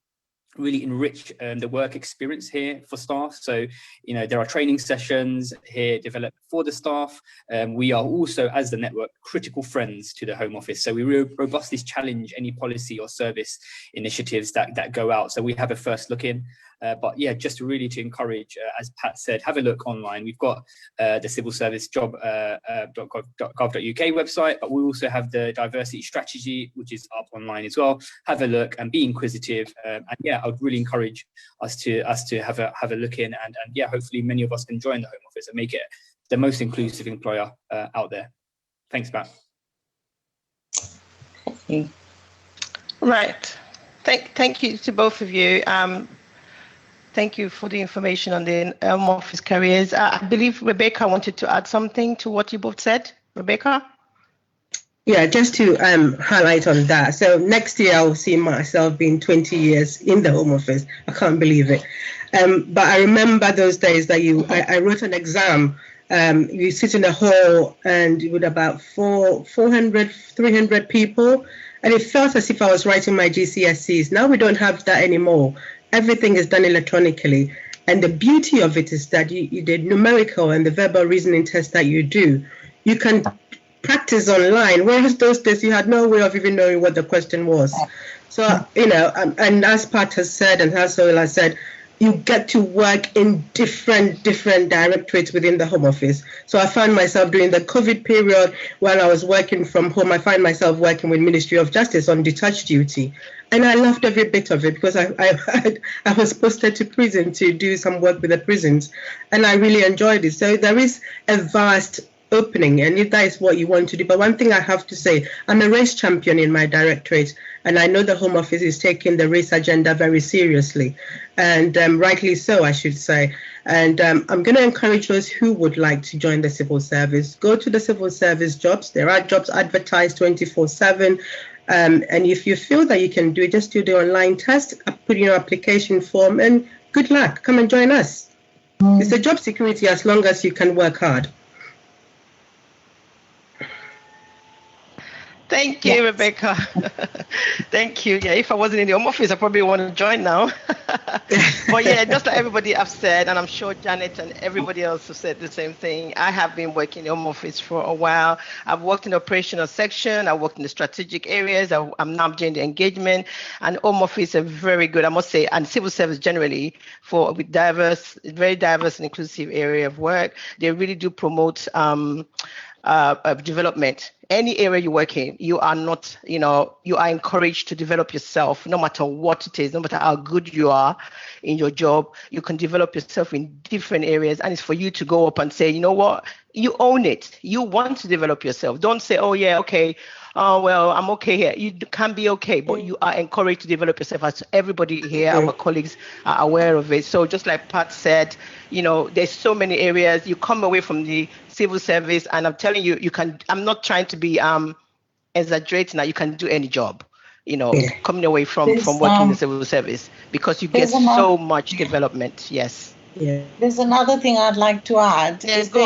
really enrich the work experience here for staff. So, you know, there are training sessions here developed for the staff. We are also, as the network, critical friends to the Home Office. So we robustly challenge any policy or service initiatives that go out. So we have a first look in. But yeah, just really to encourage, as Pat said, have a look online. We've got the civil service job.gov.uk website, but we also have the diversity strategy, which is up online as well. Have a look and be inquisitive. And yeah, I would really encourage us to have a look in, and yeah, hopefully many of us can join the Home Office and make it the most inclusive employer out there. Thanks, Pat. Right. Thank you to both of you. Thank you for the information on the Home Office careers. I believe Rebecca wanted to add something to what you both said. Rebecca? Yeah, just to highlight on that. So next year I'll see myself being 20 years in the Home Office. I can't believe it. But I remember those days that I wrote an exam. You sit in a hall and with about 400, 300 people. And it felt as if I was writing my GCSEs. Now we don't have that anymore. Everything is done electronically. And the beauty of it is that the numerical and the verbal reasoning test that you do, you can practice online, whereas those days you had no way of even knowing what the question was. So, you know, and as Pat has said, and as Soil has said, you get to work in different directorates within the Home Office. So I found myself during the COVID period, while I was working from home, I find myself working with Ministry of Justice on detached duty. And I loved every bit of it because I was posted to prison to do some work with the prisons, and I really enjoyed it. So there is a vast opening, and if that is what you want to do. But one thing I have to say, I'm a race champion in my directorate, and I know the Home Office is taking the race agenda very seriously, and rightly so, I should say. And I'm going to encourage those who would like to join the civil service, go to the civil service jobs. There are jobs advertised 24/7. And if you feel that you can do it, just do the online test, put in your application form, and good luck. Come and join us. It's a job security as long as you can work hard. Thank you, Rebecca. Thank you. Yeah, if I wasn't in the Home Office, I probably want to join now. But yeah, just like everybody have said, and I'm sure Janet and everybody else have said the same thing, I have been working in the Home Office for a while. I've worked in the operational section, I worked in the strategic areas, I'm now doing the engagement, and Home Office are very good, I must say, and civil service generally, with very diverse and inclusive area of work. They really do promote development. Any area you work in, you are not, you are encouraged to develop yourself, no matter what it is, no matter how good you are in your job. You can develop yourself in different areas, and it's for you to go up and say, you know what, you own it. You want to develop yourself. Don't say, oh yeah, okay, well, I'm okay here. You can be okay, but you are encouraged to develop yourself. As everybody here, our colleagues are aware of it. So just like Pat said, there's so many areas. You come away from the civil service, and I'm telling you, I'm not trying to be exaggerating that you can do any job, coming away from working in the civil service, because you get so much development. Yes. Yeah. There's another thing I'd like to add. Yeah, is they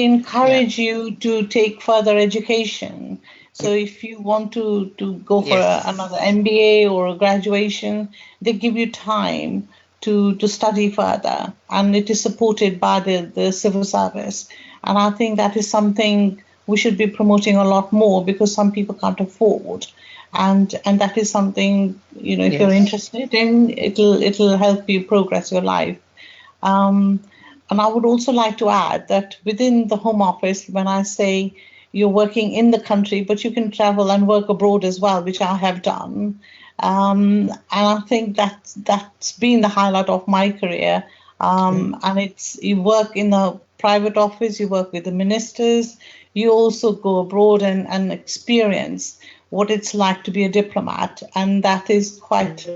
encourage you to take further education. So if you want to go for another MBA or a graduation, they give you time to study further, and it is supported by the civil service. And I think that is something we should be promoting a lot more, because some people can't afford. And that is something, if you're interested in, it'll help you progress your life. And I would also like to add that within the Home Office, when I say you're working in the country, but you can travel and work abroad as well, which I have done. And I think that's been the highlight of my career. And you work in a private office, you work with the ministers, you also go abroad and experience what it's like to be a diplomat, and that is quite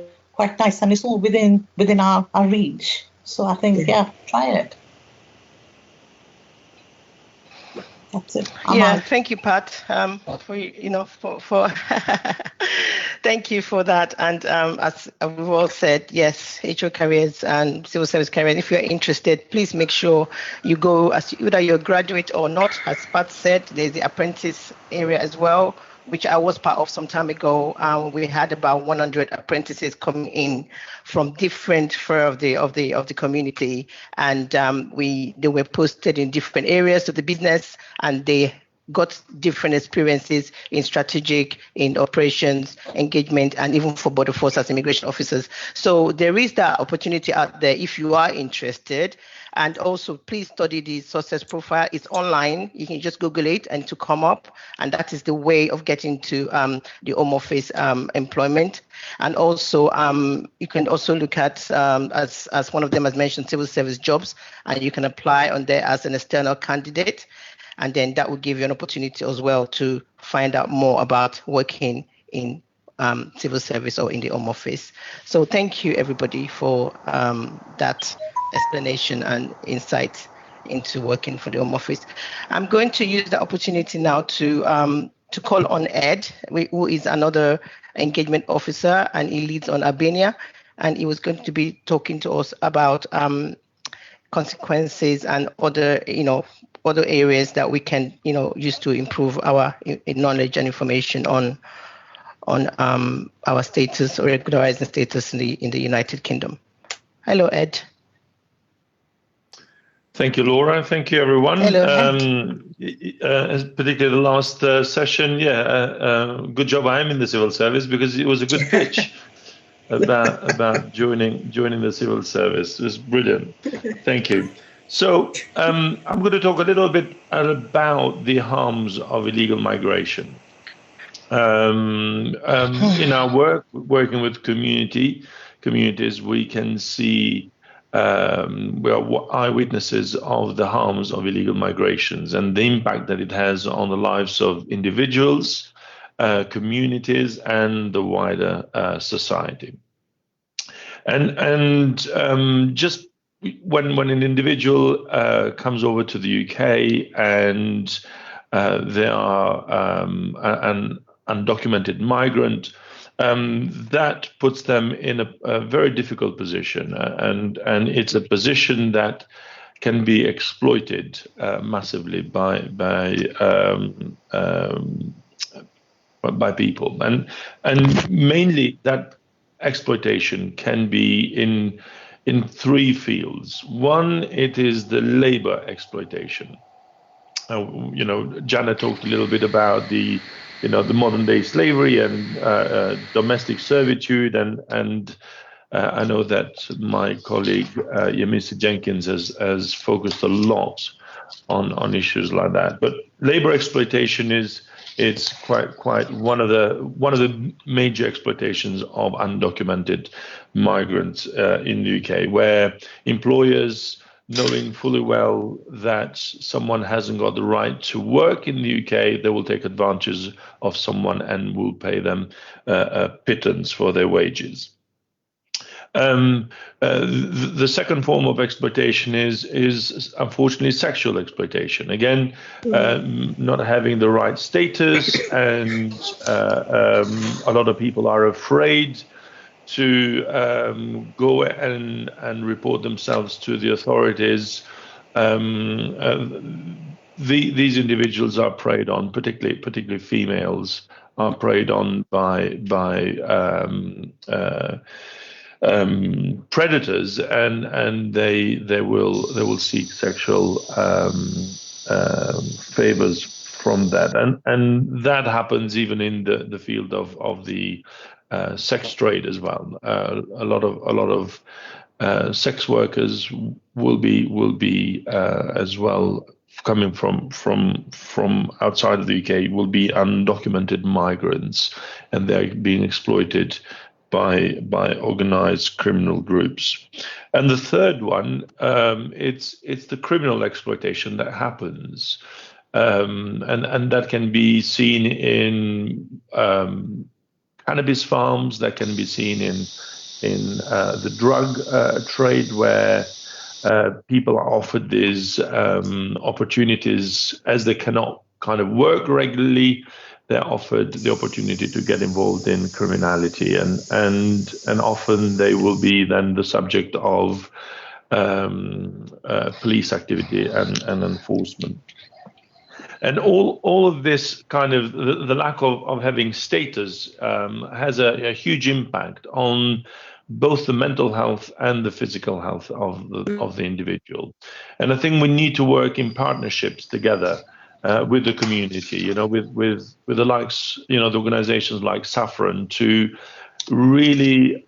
nice, and it's all within our reach. So I think, try it. That's it. Thank you, Pat, for thank you for that. And as we've all said, yes, HR careers and civil service careers, if you're interested, please make sure you go, as either you're a graduate or not. As Pat said, there's the apprentice area as well, which I was part of some time ago. We had about 100 apprentices coming in from different of the community, and they were posted in different areas of the business, and they got different experiences in strategic, in operations, engagement, and even for border force as immigration officers. So there is that opportunity out there if you are interested. And also, please study the success profile. It's online. You can just Google it and to come up. And that is the way of getting to the Home Office employment. And also, you can also look at, as one of them has mentioned, civil service jobs, and you can apply on there as an external candidate. And then that will give you an opportunity as well to find out more about working in civil service or in the Home Office. So thank you, everybody, for that explanation and insight into working for the Home Office. I'm going to use the opportunity now to call on Ed, who is another engagement officer, and he leads on Albania, and he was going to be talking to us about consequences and other areas that we can use to improve our knowledge and information on our status or regularizing status in the United Kingdom. Hello, Ed. Thank you, Laura. Thank you, everyone. Hello, particularly the last session, good job I am in the civil service, because it was a good pitch about joining the civil service. It was brilliant. Thank you. So I'm going to talk a little bit about the harms of illegal migration. In our work, working with communities, we can see we are eyewitnesses of the harms of illegal migrations and the impact that it has on the lives of individuals, communities, and the wider society. And just when an individual comes over to the UK and they are an undocumented migrant, that puts them in a very difficult position, and it's a position that can be exploited massively by people, and mainly that exploitation can be in three fields. One, it is the labor exploitation. Janet talked a little bit about the modern day slavery and domestic servitude, and I know that my colleague Yemisi Jenkins has focused a lot on issues like that. But labor exploitation is quite one of the major exploitations of undocumented migrants in the UK, where employers, knowing fully well that someone hasn't got the right to work in the UK, they will take advantage of someone and will pay them a pittance for their wages. The second form of exploitation is unfortunately sexual exploitation. Again, not having the right status, and a lot of people are afraid to go and report themselves to the authorities. These individuals are preyed on, particularly females, are preyed on by predators, and they will seek sexual favors from that, and that happens even in the field of the sex trade as well. A lot of sex workers will be as well, coming from outside of the UK, will be undocumented migrants, and they're being exploited by organized criminal groups. And the third one, it's the criminal exploitation that happens, and that can be seen in cannabis farms, that can be seen in the drug trade, where people are offered these opportunities as they cannot kind of work regularly. They're offered the opportunity to get involved in criminality, and often they will be then the subject of police activity and enforcement. And all of this kind of the lack of having status has a huge impact on both the mental health and the physical health of the individual. And I think we need to work in partnerships together with the community, with the likes, the organizations like Saffron, to really,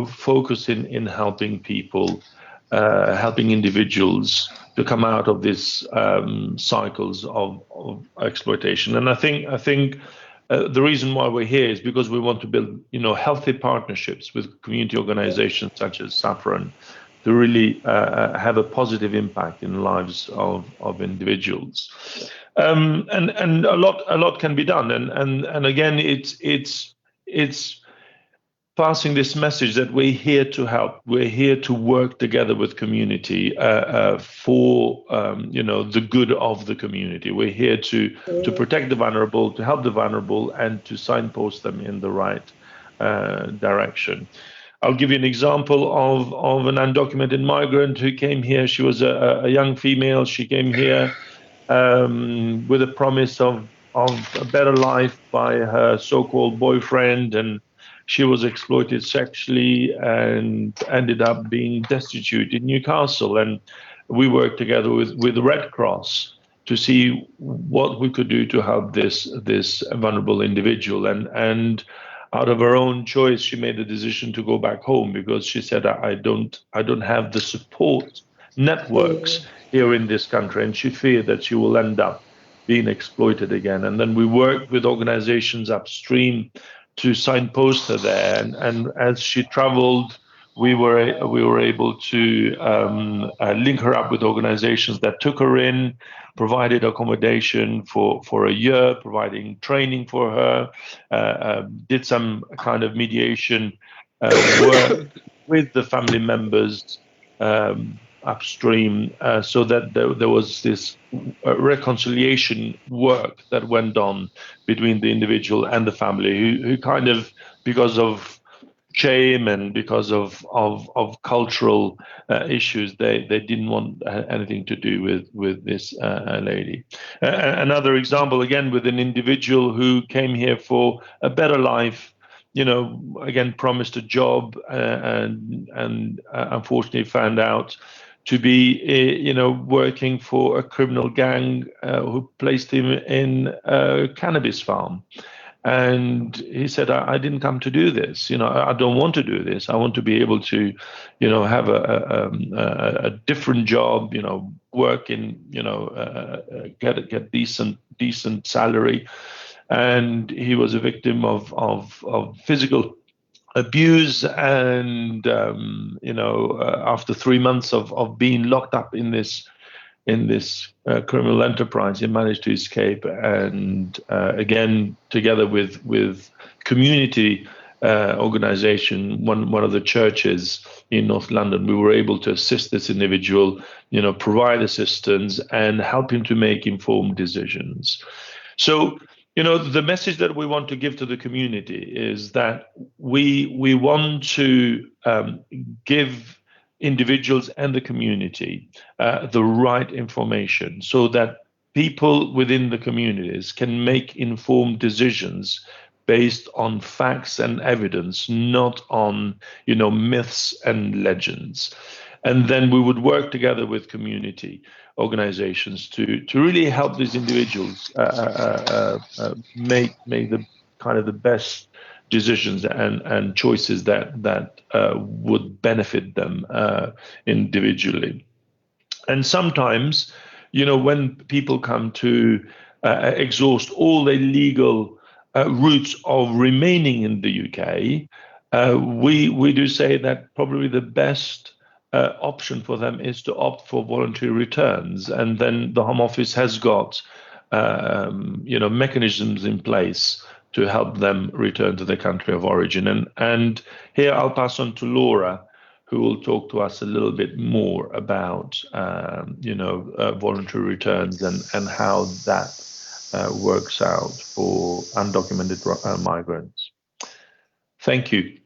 focus in helping people, helping individuals to come out of these cycles of exploitation. And I think the reason why we're here is because we want to build, healthy partnerships with community organizations such as Saffron to really have a positive impact in the lives of individuals. And a lot can be done. And again, it's passing this message that we're here to help. We're here to work together with community for the good of the community. We're here to protect the vulnerable, to help the vulnerable, and to signpost them in the right direction. I'll give you an example of an undocumented migrant who came here. She was a young female. She came here with a promise of a better life by her so-called boyfriend, and she was exploited sexually and ended up being destitute in Newcastle. And we worked together with the Red Cross to see what we could do to help this vulnerable individual. And out of her own choice, she made the decision to go back home, because she said, I don't have the support networks here in this country, and she feared that she will end up being exploited again. And then we worked with organizations upstream to signpost her there, and as she traveled, we were able to link her up with organizations that took her in, provided accommodation for a year, providing training for her, did some kind of mediation work with the family members upstream, so that there was this reconciliation work that went on between the individual and the family, who kind of, because of shame and because of cultural issues, they didn't want anything to do with this lady. Another example, again, with an individual who came here for a better life, again, promised a job, and unfortunately found out to be, working for a criminal gang who placed him in a cannabis farm. And he said, I didn't come to do this. I don't want to do this. I want to be able to, have a different job, work in, get decent salary. And he was a victim of physical abuse. And, after 3 months of being locked up in this criminal enterprise, he managed to escape, and again, together with community organization, one of the churches in North London, we were able to assist this individual, provide assistance and help him to make informed decisions. So, the message that we want to give to the community is that we want to give individuals and the community the right information so that people within the communities can make informed decisions based on facts and evidence, not on myths and legends. And then we would work together with community organizations to really help these individuals make the kind of the best decisions and choices that would benefit them individually. And sometimes, when people come to exhaust all their legal routes of remaining in the UK, we do say that probably the best option for them is to opt for voluntary returns, and then the Home Office has got mechanisms in place to help them return to their country of origin. And here I'll pass on to Laura, who will talk to us a little bit more about voluntary returns and how that works out for undocumented migrants. Thank you.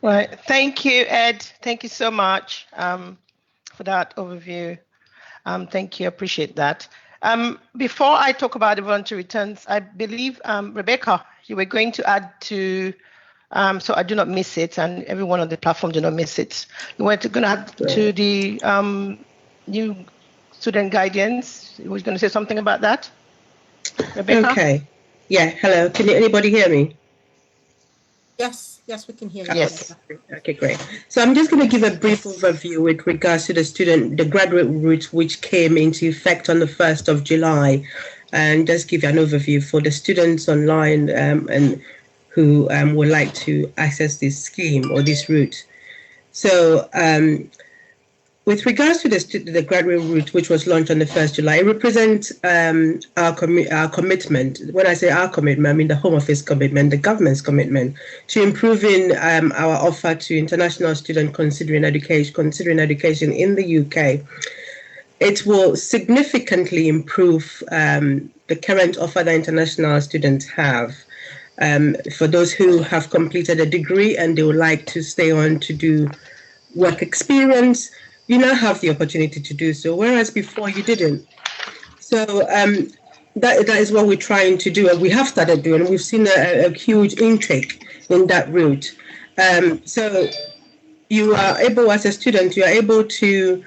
Right. Thank you, Ed. Thank you so much for that overview. Thank you. I appreciate that. Before I talk about the voluntary returns, I believe, Rebecca, you were going to add to, so I do not miss it, and everyone on the platform do not miss it. You were going to add to the new student guidance. You were going to say something about that, Rebecca? Okay. Yeah. Hello. Can anybody hear me? Yes, we can hear you. Yes. Okay, great. So I'm just going to give a brief overview with regards to the graduate route, which came into effect on the 1st of July, and just give you an overview for the students online and who would like to access this scheme or this route. So with regards to the graduate route, which was launched on the 1st of July, it represents our commitment. When I say our commitment, I mean the Home Office commitment, the government's commitment to improving our offer to international students considering education in the UK. It will significantly improve the current offer that international students have. For those who have completed a degree and they would like to stay on to do work experience, you now have the opportunity to do so, whereas before you didn't. So that is what we're trying to do, and we have started doing. We've seen a huge intake in that route. So you are able, as a student, you are able to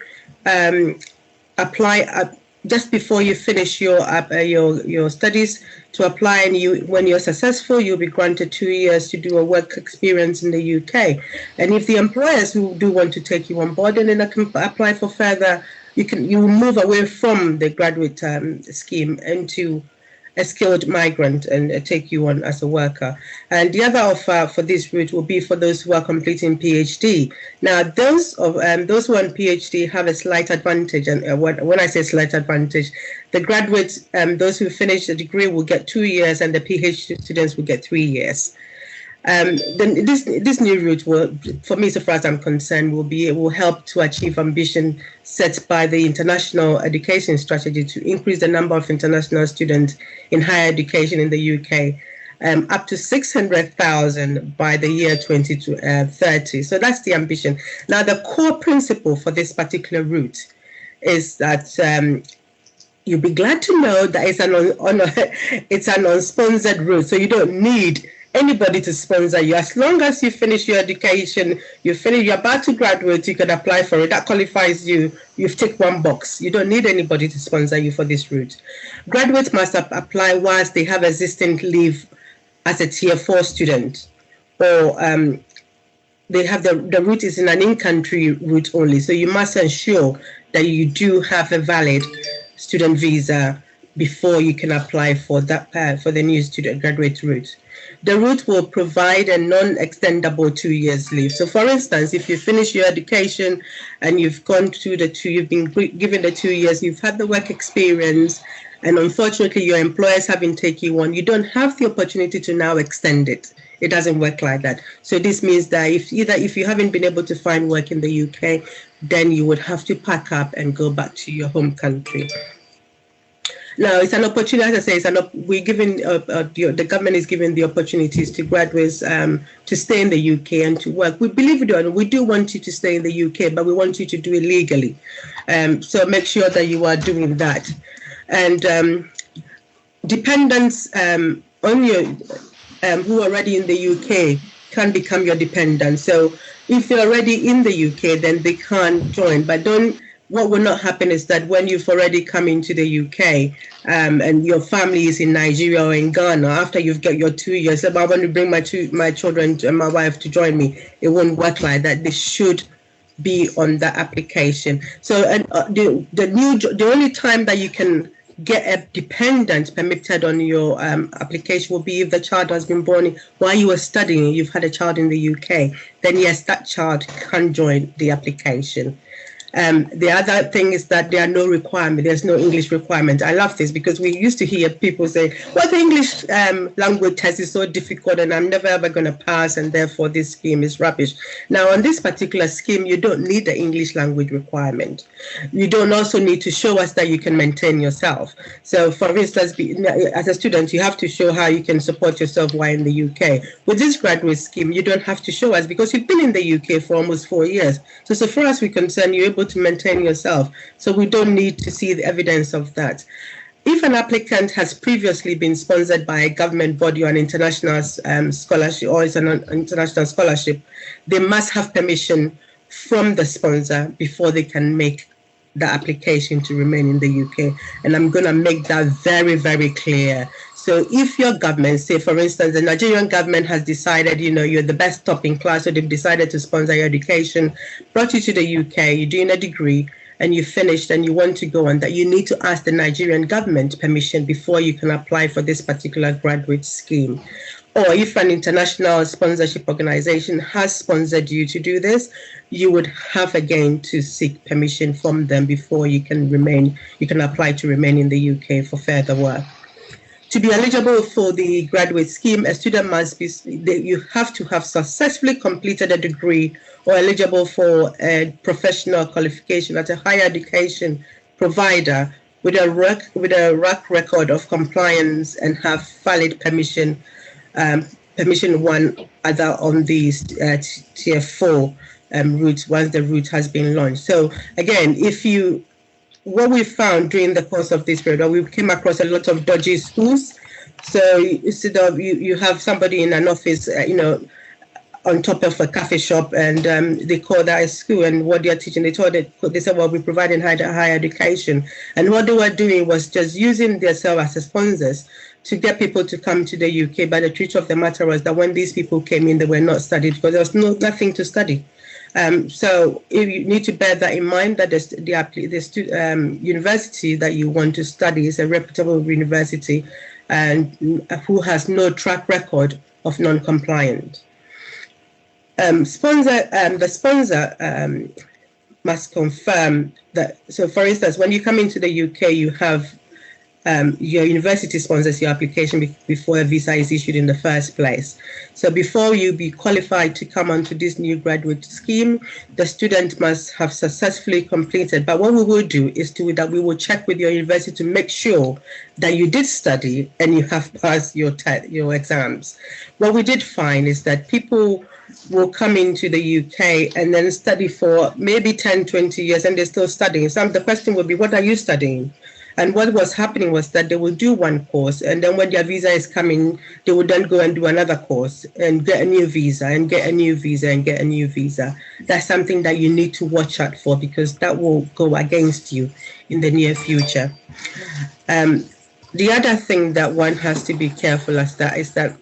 apply just before you finish your studies to apply, and when you're successful, you'll be granted 2 years to do a work experience in the UK. And if the employers who do want to take you on board, then they can apply for further. You move away from the graduate scheme into a skilled migrant and take you on as a worker. And the other offer for this route will be for those who are completing PhD. Now, those who are on PhD have a slight advantage. And when I say slight advantage, the graduates, those who finish the degree will get 2 years, and the PhD students will get 3 years. Then this new route will, for me, so far as I'm concerned, will help to achieve ambition set by the International Education Strategy to increase the number of international students in higher education in the UK up to 600,000 by the year 2030. So that's the ambition. Now, the core principle for this particular route is that you'll be glad to know that it's an unsponsored route, so you don't need anybody to sponsor you. As long as you finish your education, you're about to graduate, you can apply for it. That qualifies you. You've ticked one box. You don't need anybody to sponsor you for this route. Graduates must apply whilst they have existing leave as a Tier 4 student, or they have the route is in an in-country route only. So you must ensure that you do have a valid student visa before you can apply for that for the new student graduate route. The route will provide a non-extendable 2 years leave. So for instance, if you finish your education and you've gone through you've been given the 2 years, you've had the work experience, and unfortunately your employers haven't taken you on, you don't have the opportunity to now extend it. It doesn't work like that. So this means that if you haven't been able to find work in the UK, then you would have to pack up and go back to your home country. Now, it's an opportunity, as I say, the government is giving the opportunities to graduates to stay in the UK and to work. We believe it or not, we do want you to stay in the UK, but we want you to do it legally. So make sure that you are doing that. And dependents on your who are already in the UK can become your dependents. So if they're already in the UK, then they can't join. But what will not happen is that when you've already come into the UK and your family is in Nigeria or in Ghana, after you've got your 2 years, I want to bring my children and my wife to join me, it won't work like that. They should be on the application. So the only time that you can get a dependent permitted on your application will be if the child has been born while you were studying. You've had a child in the UK, then yes, that child can join the application. The other thing is that there are no requirement. There's no English requirement. I love this because we used to hear people say, well, the English language test is so difficult and I'm never ever going to pass, and therefore this scheme is rubbish. Now, on this particular scheme, you don't need the English language requirement. You don't also need to show us that you can maintain yourself. So, for instance, as a student, you have to show how you can support yourself while in the UK. With this graduate scheme, you don't have to show us because you've been in the UK for almost 4 years. So far as we're concerned, you're able to maintain yourself. So we don't need to see the evidence of that. If an applicant has previously been sponsored by a government body or an international scholarship, or is an international scholarship, they must have permission from the sponsor before they can make the application to remain in the UK. And I'm going to make that very, very clear. So if your government, say for instance, the Nigerian government has decided, you're the best top in class, so they've decided to sponsor your education, brought you to the UK, you're doing a degree, and you finished and you want to go on, that you need to ask the Nigerian government permission before you can apply for this particular graduate scheme. Or if an international sponsorship organization has sponsored you to do this, you would have again to seek permission from them before you can apply to remain in the UK for further work. To be eligible for the graduate scheme, a student you have to have successfully completed a degree or eligible for a professional qualification at a higher education provider with a RAC record of compliance and have valid permission one other on the Tier 4 route once the route has been launched. So again, what we found during the course of this period, we came across a lot of dodgy schools. So instead of you have somebody in an office, on top of a cafe shop, and they call that a school, and what they are teaching, they said, well, we're providing higher education. And what they were doing was just using themselves as sponsors to get people to come to the UK. But the truth of the matter was that when these people came in, they were not studied because there was nothing to study. So you need to bear that in mind, that the university that you want to study is a reputable university and who has no track record of non-compliant. The sponsor must confirm that. So for instance, when you come into the UK, you have your university sponsors your application before a visa is issued in the first place. So before you be qualified to come onto this new graduate scheme, the student must have successfully completed. But what we will do is we will check with your university to make sure that you did study and you have passed your exams. What we did find is that people will come into the UK and then study for maybe 10, 20 years and they're still studying. The question will be, what are you studying? And what was happening was that they would do one course, and then when their visa is coming, they would then go and do another course and get a new visa and get a new visa and get a new visa. That's something that you need to watch out for, because that will go against you in the near future. The other thing that one has to be careful as that is that,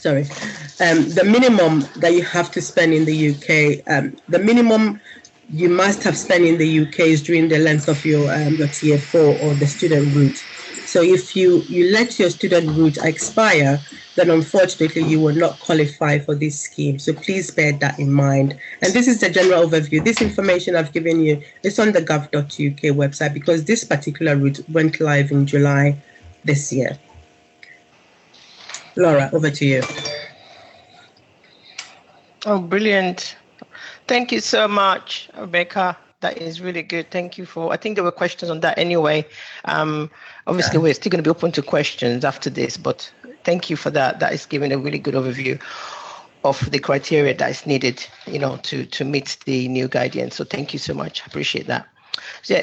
the minimum that you have to spend in the UK, the minimum you must have spent in the UK is during the length of your tier 4 or the student route. So if you let your student route expire, then unfortunately you will not qualify for this scheme. So please bear that in mind. And this is the general overview. This information I've given you is on the gov.uk website, because this particular route went live in July this year. Laura, over to you. Oh, brilliant. Thank you so much, Rebecca. That is really good. Thank you for, I think there were questions on that anyway. Obviously, we're still going to be open to questions after this, but thank you for that. That is giving a really good overview of the criteria that is needed, to meet the new guidance. So thank you so much. I appreciate that.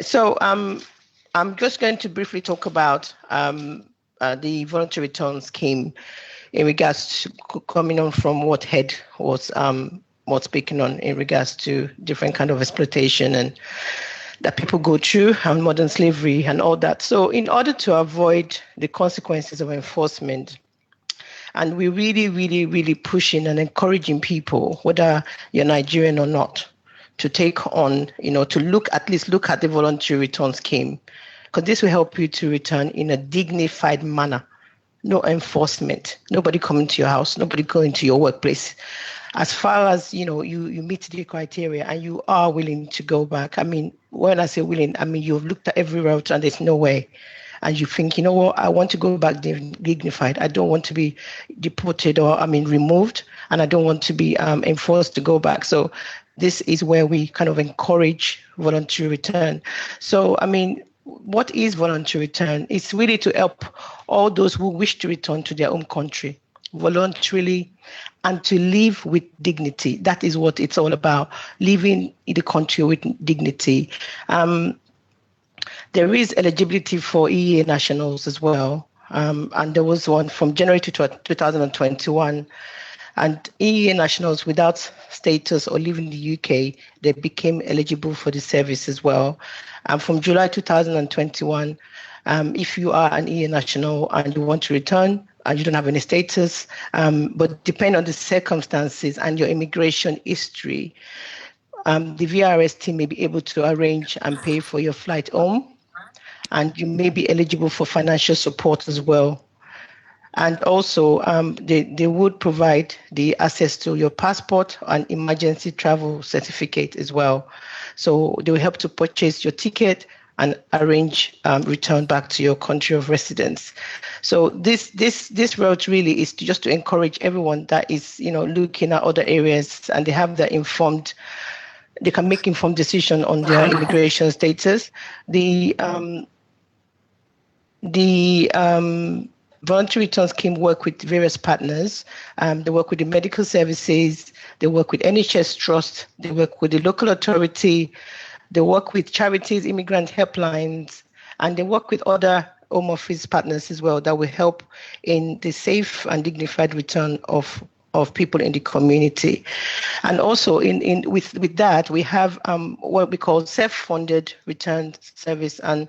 So I'm just going to briefly talk about the voluntary return scheme in regards to coming on from what Head was speaking on in regards to different kind of exploitation and that people go through, and modern slavery and all that. So in order to avoid the consequences of enforcement, and we're really, really, really pushing and encouraging people, whether you're Nigerian or not, to take on, to at least look at the voluntary return scheme, because this will help you to return in a dignified manner. No enforcement, nobody coming to your house, nobody going to your workplace. As far as, you meet the criteria and you are willing to go back. I mean, when I say willing, I mean, you've looked at every route and there's no way. And you think, you know what, I want to go back dignified. I don't want to be deported or, removed. And I don't want to be enforced to go back. So this is where we kind of encourage voluntary return. So, what is voluntary return? It's really to help all those who wish to return to their home country voluntarily and to live with dignity. That is what it's all about, living in the country with dignity. There is eligibility for EEA nationals as well. And there was one from January to 2021. And EEA nationals without status or living in the UK, they became eligible for the service as well. And from July 2021, if you are an EEA national and you want to return and you don't have any status, but depending on the circumstances and your immigration history, the VRS team may be able to arrange and pay for your flight home, and you may be eligible for financial support as well. And also, they would provide the access to your passport and emergency travel certificate as well. So they will help to purchase your ticket and arrange return back to your country of residence. So this route really is just to encourage everyone that is looking at other areas, and they have the informed. They can make informed decision on their immigration status. The voluntary return scheme work with various partners. They work with the medical services, they work with NHS Trust, they work with the local authority, they work with charities, immigrant helplines, and they work with other Home Office partners as well that will help in the safe and dignified return of people in the community. And also with that, we have what we call self-funded return service and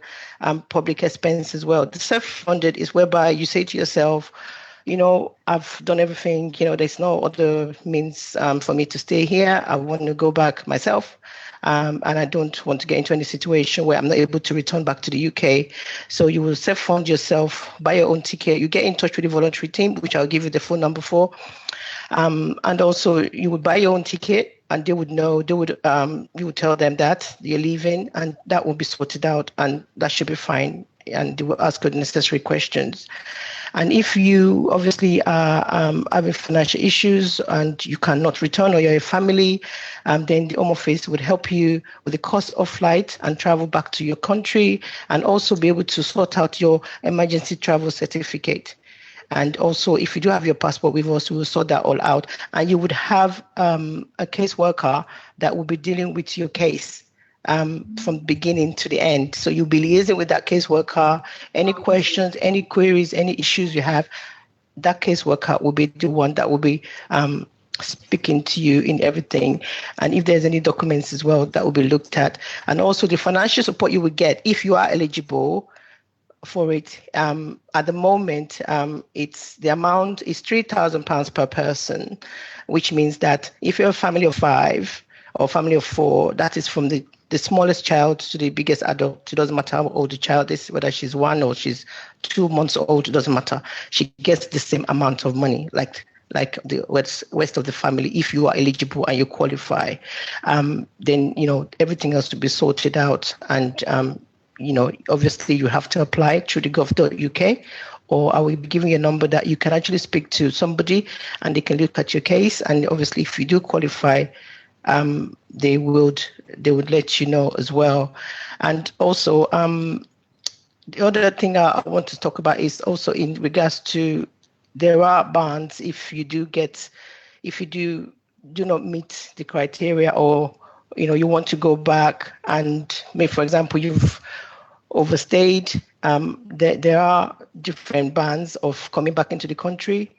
public expense as well. The self-funded is whereby you say to yourself, I've done everything, there's no other means for me to stay here. I want to go back myself. And I don't want to get into any situation where I'm not able to return back to the UK. So you will self-fund yourself, buy your own ticket. You get in touch with the voluntary team, which I'll give you the phone number for. And also you would buy your own ticket, and they would know, you would tell them that you're leaving, and that will be sorted out, and that should be fine. And they will ask you the necessary questions. And if you obviously are having financial issues and you cannot return, or you're a family, then the Home Office would help you with the cost of flight and travel back to your country, and also be able to sort out your emergency travel certificate. And also, if you do have your passport with us, we will sort that all out. And you would have a caseworker that will be dealing with your case. from beginning to the end. So you'll be liaising with that caseworker. Any questions, any queries, any issues you have, that caseworker will be the one that will be speaking to you in everything. And if there's any documents as well, that will be looked at. And also the financial support you will get if you are eligible for it. At the moment, it's the amount is £3,000 per person, which means that if you're a family of 5 or family of 4, that is from the smallest child to the biggest adult. It doesn't matter how old the child is, whether she's 1 or she's 2 months old, it doesn't matter. She gets the same amount of money, like the rest of the family, if you are eligible and you qualify. Then, everything else to be sorted out. And, obviously you have to apply through the gov.uk, or I will be giving you a number that you can actually speak to somebody and they can look at your case. And obviously, if you do qualify, they would let you know as well. And also, the other thing I want to talk about is also in regards to, there are bans if you do not meet the criteria, or you want to go back and maybe, for example, you've overstayed. There are different bans of coming back into the country.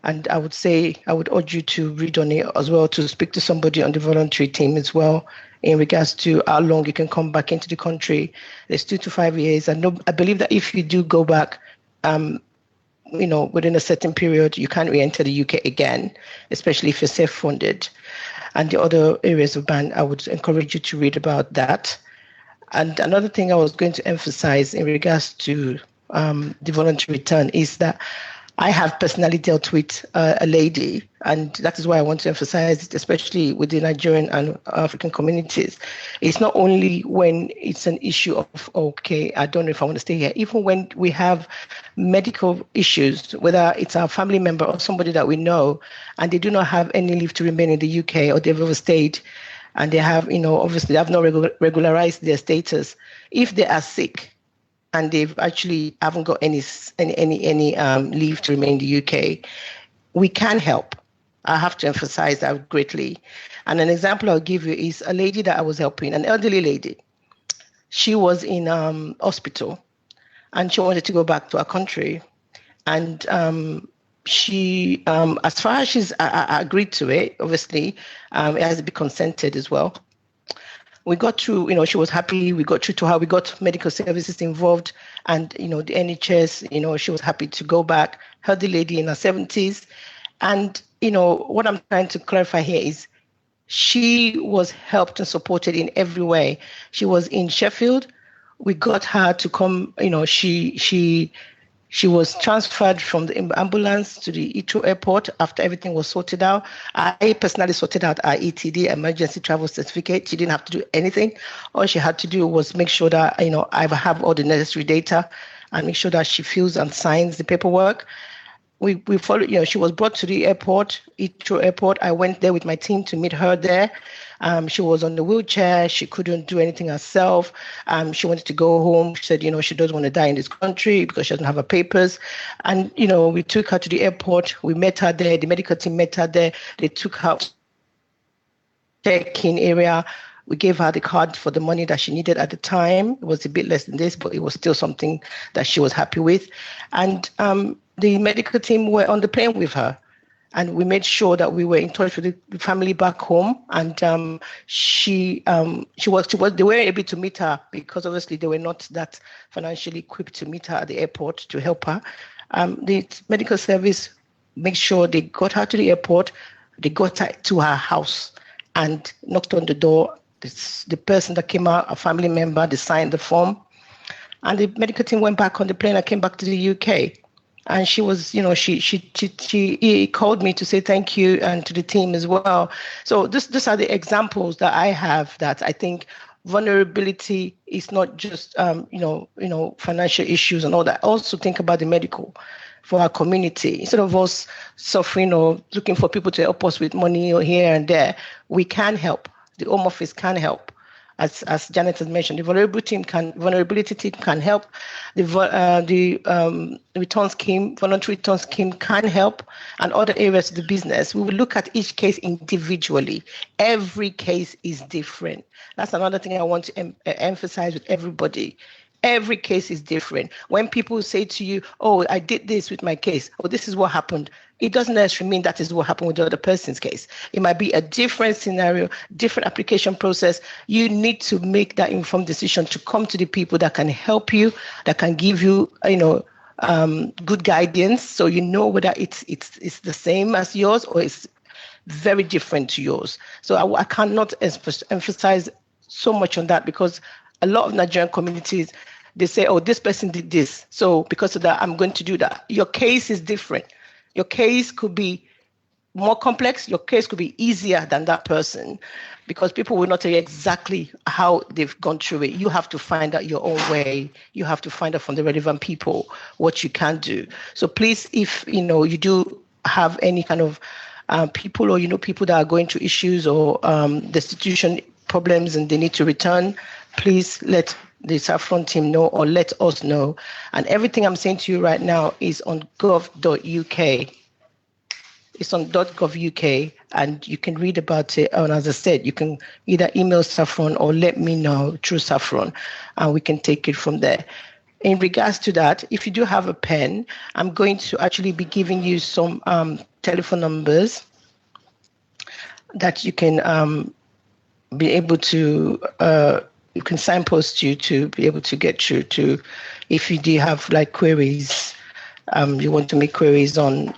And I would urge you to read on it as well, to speak to somebody on the voluntary team as well, in regards to how long you can come back into the country. There's 2 to 5 years. And I believe that if you do go back, within a certain period, you can't re-enter the UK again, especially if you're self-funded. And the other areas of ban, I would encourage you to read about that. And another thing I was going to emphasize in regards to the voluntary return is that I have personally dealt with a lady, and that is why I want to emphasize it, especially with the Nigerian and African communities. It's not only when it's an issue of, okay, I don't know if I want to stay here, even when we have medical issues, whether it's our family member or somebody that we know, and they do not have any leave to remain in the UK, or they've overstayed, and they have, obviously they have not regularized their status. If they are sick, and they've actually haven't got any leave to remain in the UK, we can help. I have to emphasize that greatly. And an example I'll give you is a lady that I was helping, an elderly lady. She was in hospital, and she wanted to go back to her country. And she, as far as she's agreed to it, obviously, it has to be consented as well. We got through, she was happy. We got through to her. We got medical services involved, and, the NHS, she was happy to go back. Her, the lady in her 70s. And, what I'm trying to clarify here is she was helped and supported in every way. She was in Sheffield. We got her to come, she was transferred from the ambulance to the Heathrow airport after everything was sorted out. I personally sorted out our ETD, emergency travel certificate. She didn't have to do anything. All she had to do was make sure that, I have all the necessary data and make sure that she fills and signs the paperwork. We followed, she was brought to the airport, Heathrow airport. I went there with my team to meet her there. She was on the wheelchair. She couldn't do anything herself. She wanted to go home. She said, she doesn't want to die in this country because she doesn't have her papers. And, we took her to the airport. We met her there. The medical team met her there. They took her to the check-in area. We gave her the card for the money that she needed at the time. It was a bit less than this, but it was still something that she was happy with. And the medical team were on the plane with her. And we made sure that we were in touch with the family back home. And they were able to meet her because obviously they were not that financially equipped to meet her at the airport to help her. The medical service made sure they got her to the airport. They got her to her house and knocked on the door. The person that came out, a family member, they signed the form. And the medical team went back on the plane and came back to the UK. And she was, she called me to say thank you, and to the team as well. So these are the examples that I have that I think vulnerability is not just, financial issues and all that. Also think about the medical for our community. Instead of us suffering or looking for people to help us with money or here and there, we can help. The Home Office can help. as Janet has mentioned, the vulnerability team can help. The voluntary return scheme can help, and other areas of the business. We will look at each case individually. Every case is different. That's another thing I want to emphasize with everybody. Every case is different. When people say to you, oh, I did this with my case, or this is what happened, it doesn't necessarily mean that is what happened with the other person's case. It might be a different scenario, different application process. You need to make that informed decision to come to the people that can help you, that can give you, good guidance, so you know whether it's the same as yours or it's very different to yours. So I cannot emphasize so much on that, because a lot of Nigerian communities, they say, oh, this person did this, so because of that, I'm going to do that. Your case is different. Your case could be more complex. Your case could be easier than that person, because people will not tell you exactly how they've gone through it. You have to find out your own way. You have to find out from the relevant people what you can do. So please, if you do have any kind of people, or people that are going through issues or destitution problems and they need to return, please let the Saffron team know, or let us know. And everything I'm saying to you right now is on gov.uk. It's on .gov.uk, and you can read about it. And as I said, you can either email Saffron or let me know through Saffron, and we can take it from there. In regards to that, if you do have a pen, I'm going to actually be giving you some telephone numbers that you can be able to, you can signpost you to be able to get through to, if you do have like queries, you want to make queries on,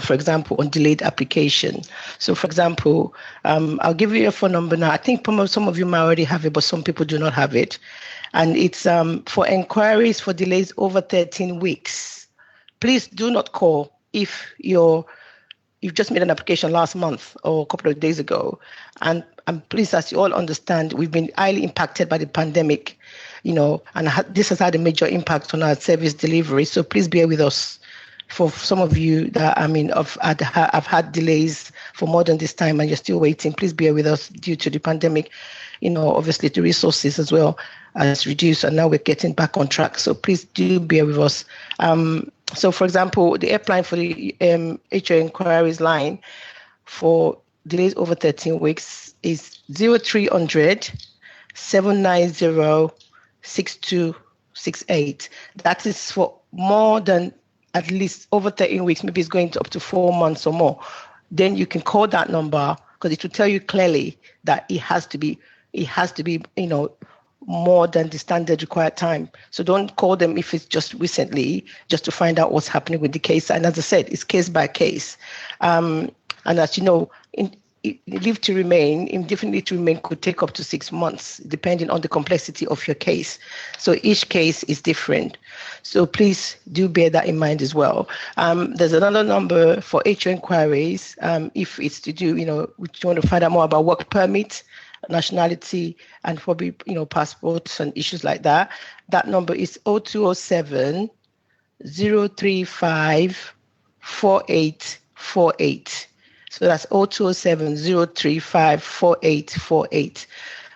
for example, on delayed application. So, for example, I'll give you a phone number now. I think some of you might already have it, but some people do not have it. And it's for inquiries for delays over 13 weeks. Please do not call if you've just made an application last month or a couple of days ago. And please, as you all understand, we've been highly impacted by the pandemic, and this has had a major impact on our service delivery. So please bear with us. For some of you that, I've had delays for more than this time and you're still waiting, please bear with us due to the pandemic. Obviously the resources as well has reduced, and now we're getting back on track. So please do bear with us. So for example, the helpline for the HO inquiries line for delays over 13 weeks is 0300 790 6268. That is for more than at least over 13 weeks, maybe it's going to up to 4 months or more. Then you can call that number, because it will tell you clearly that it has to be, more than the standard required time. So don't call them if it's just recently, just to find out what's happening with the case. And as I said, it's case by case. And as you know, leave to remain, indefinitely to remain could take up to 6 months, depending on the complexity of your case. So each case is different. So please do bear that in mind as well. There's another number for HO inquiries. If it's to do, if you want to find out more about work permit, nationality, and probably, passports and issues like that. That number is 0207 035 4848. So that's 0207 035 4848.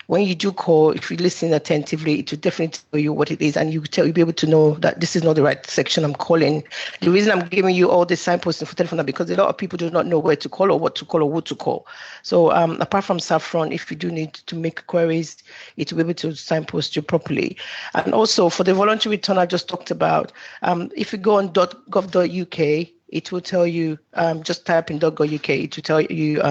When you do call, if you listen attentively, it will definitely tell you what it is, and you'll be able to know that this is not the right section I'm calling. The reason I'm giving you all this signposting for telephone, because a lot of people do not know where to call or what to call or who to call. So apart from Saffron, if you do need to make queries, it will be able to signpost you properly. And also for the voluntary return I just talked about, if you go on .gov.uk, it will tell you, just type in .gov.uk, it will tell you,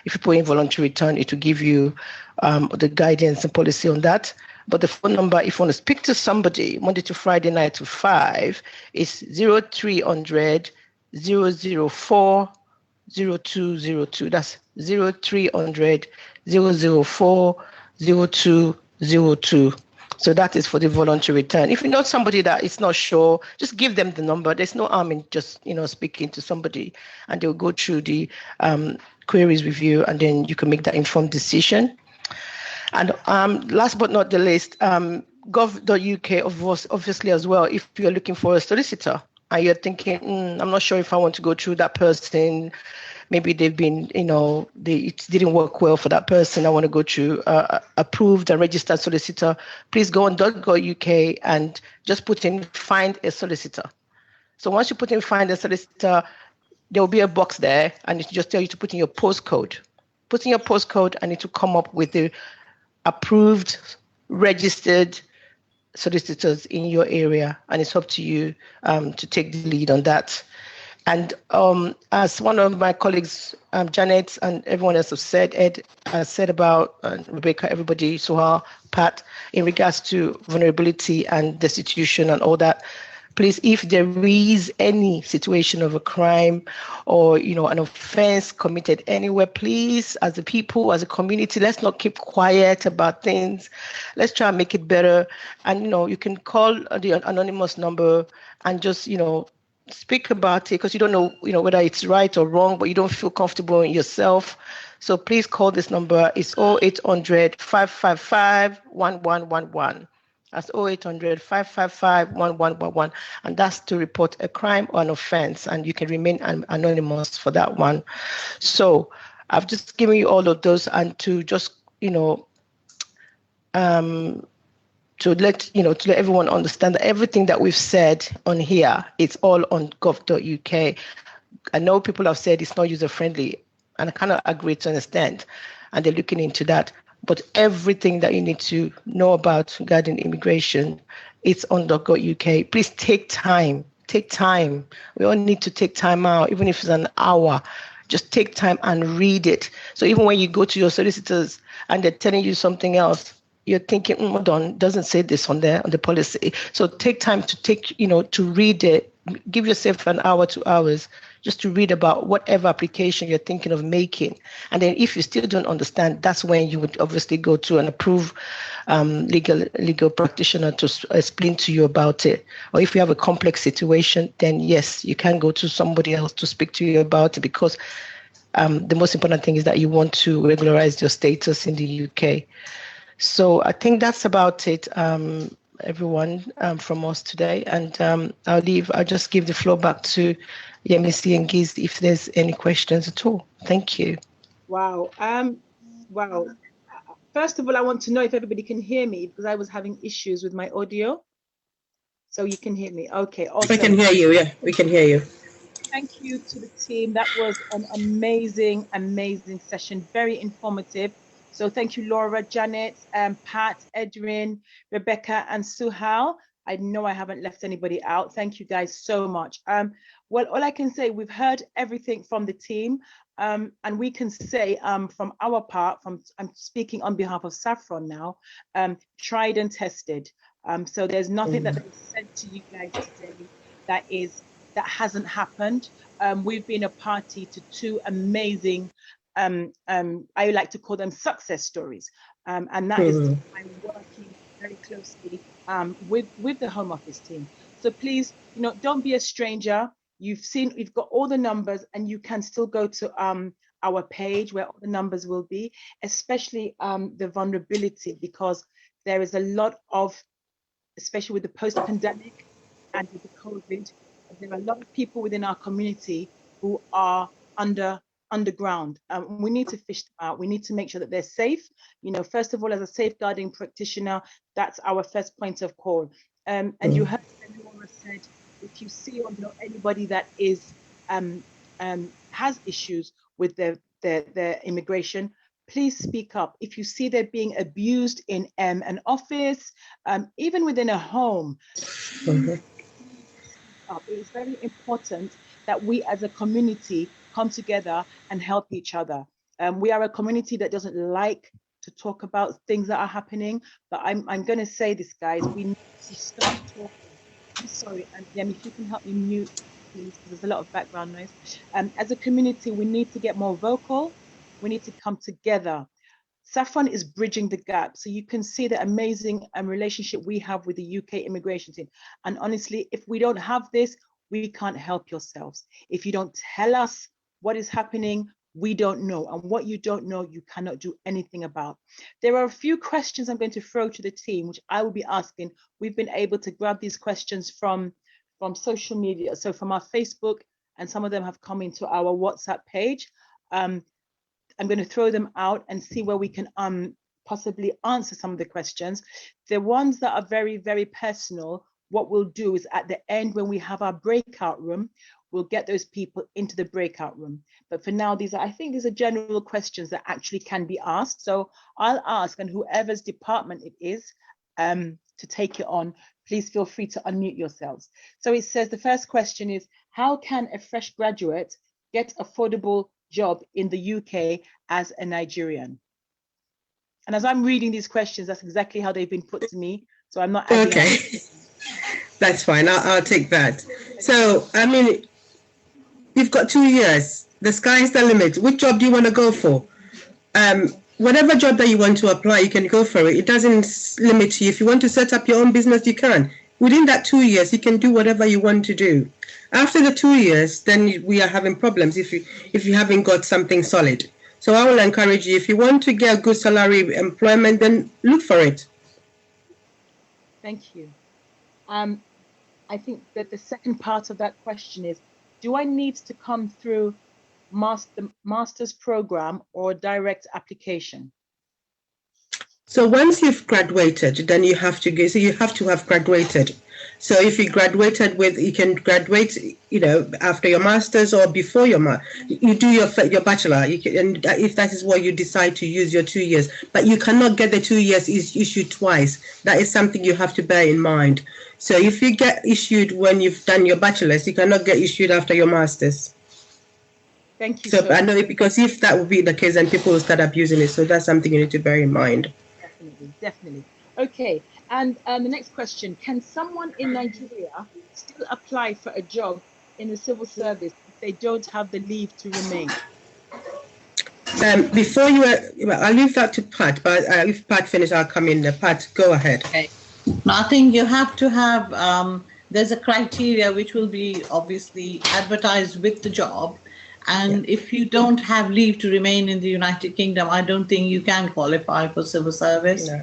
if you put in voluntary return, it will give you the guidance and policy on that. But the phone number, if you want to speak to somebody Monday to Friday, 9 to 5, is 0300 004 0202. That's 0300 004 0202. So that is for the voluntary return. If you know somebody that is not sure, just give them the number. There's no harm in just, speaking to somebody, and they'll go through the queries with you, and then you can make that informed decision. And last but not the least, gov.uk, obviously as well, if you're looking for a solicitor, and you're thinking, I'm not sure if I want to go through that person. Maybe they've been, it didn't work well for that person. I want to go through approved and registered solicitor. Please go on .gov.uk and just put in find a solicitor. So once you put in find a solicitor, there will be a box there, and it will just tell you to put in your postcode. Put in your postcode, and it will come up with the approved, registered solicitors in your area, and it's up to you to take the lead on that. And as one of my colleagues, Janet and everyone else have said, Ed has said about Rebecca, everybody, Suha, Pat, in regards to vulnerability and destitution and all that, please, if there is any situation of a crime or, an offense committed anywhere, please, as a people, as a community, let's not keep quiet about things. Let's try and make it better. And, you can call the anonymous number and just, speak about it, because you don't know, whether it's right or wrong, but you don't feel comfortable in yourself. So please call this number. It's 0800 555 1111. That's 0800 555 1111. And that's to report a crime or an offense. And you can remain anonymous for that one. So I've just given you all of those, and to just, to let everyone understand that everything that we've said on here, it's all on gov.uk. I know people have said it's not user friendly, and I kind of agree to understand, and they're looking into that. But everything that you need to know about regarding immigration, it's on gov.uk. Please take time. Take time. We all need to take time out, even if it's an hour. Just take time and read it. So even when you go to your solicitors and they're telling you something else, you're thinking, hold on, doesn't say this on there on the policy. So take time to read it. Give yourself an hour, 2 hours, just to read about whatever application you're thinking of making. And then if you still don't understand, that's when you would obviously go to an approved legal practitioner to explain to you about it. Or if you have a complex situation, then yes, you can go to somebody else to speak to you about it, because the most important thing is that you want to regularize your status in the UK. So I think that's about it, everyone, from us today. And I'll just give the floor back to Yemisi and Giz if there's any questions at all. Thank you. Wow. Wow. First of all, I want to know if everybody can hear me, because I was having issues with my audio. So you can hear me. Okay. Awesome. We can hear you. Yeah, we can hear you. Thank you to the team. That was an amazing, amazing session. Very informative. So thank you, Laura, Janet, Pat, Edwin, Rebecca, and Suhal. I know I haven't left anybody out. Thank you guys so much. Well, all I can say, we've heard everything from the team, and we can say from our part, I'm speaking on behalf of Saffron now, tried and tested. So there's nothing that they've said to you guys today that hasn't happened. We've been a party to two amazing, I like to call them success stories, and that is I'm working very closely with the Home Office team. So please, don't be a stranger. You've got all the numbers, and you can still go to our page where all the numbers will be, especially the vulnerability, because there is a lot of, especially with the post-pandemic and with the COVID, there are a lot of people within our community who are underground. We need to fish them out. We need to make sure that they're safe. First of all, as a safeguarding practitioner, that's our first point of call. And you heard Laura said, if you see or know anybody that is has issues with their immigration, please speak up. If you see they're being abused in an office, even within a home, it is very important that we as a community come together and help each other. We are a community that doesn't like to talk about things that are happening, but I'm going to say this, guys, we need to start talking. I'm sorry, and Yemi, if you can help me mute, please, because there's a lot of background noise. As a community, we need to get more vocal. We need to come together. Saffron is bridging the gap. So you can see the amazing relationship we have with the UK immigration team. And honestly, if we don't have this, we can't help yourselves. If you don't tell us what is happening, we don't know. And what you don't know, you cannot do anything about. There are a few questions I'm going to throw to the team, which I will be asking. We've been able to grab these questions from from social media. So from our Facebook, and some of them have come into our WhatsApp page. I'm going to throw them out and see where we can possibly answer some of the questions. The ones that are very, very personal, what we'll do is at the end, when we have our breakout room, we'll get those people into the breakout room. But for now, I think these are general questions that actually can be asked. So I'll ask, and whoever's department it is to take it on, please feel free to unmute yourselves. So it says, the first question is, how can a fresh graduate get affordable job in the UK as a Nigerian? And as I'm reading these questions, that's exactly how they've been put to me. So I'm not adding Okay, that's fine. I'll take that. So, I mean, you've got 2 years. The sky's the limit. Which job do you want to go for? Whatever job that you want to apply, you can go for it. It doesn't limit you. If you want to set up your own business, you can. Within that 2 years, you can do whatever you want to do. After the 2 years, then we are having problems if you haven't got something solid. So I will encourage you, if you want to get a good salary employment, then look for it. Thank you. I think that the second part of that question is, do I need to come through master's program or direct application? So once you've graduated, then you have to go. So you have to have graduated. So if you graduated you can graduate, after your master's or before you do your bachelor. And if that is what you decide to use your 2 years, but you cannot get the 2 years issued twice. That is something you have to bear in mind. So if you get issued when you've done your bachelor's, you cannot get issued after your master's. Thank you. So I know, because if that would be the case, then people will start abusing it. So that's something you need to bear in mind. Definitely. Okay. And the next question, can someone in Nigeria still apply for a job in the civil service if they don't have the leave to remain? I'll leave that to Pat, but if Pat finishes, I'll come in. Pat, go ahead. Okay. I think you have to have, there's a criteria which will be obviously advertised with the job. And if you don't have leave to remain in the United Kingdom, I don't think you can qualify for civil service. No.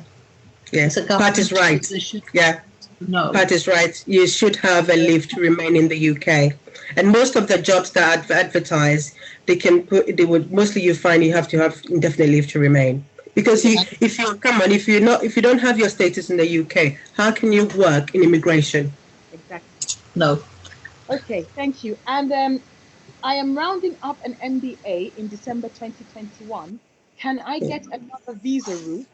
Yes, Pat is right. Position. Yeah, no. Pat is right. You should have a leave to remain in the UK. And most of the jobs that are advertised, mostly you find you have to have indefinite leave to remain. Because if you don't have your status in the UK, how can you work in immigration? Exactly. No. Okay, thank you. And I am rounding up an MBA in December 2021. Can I get another visa route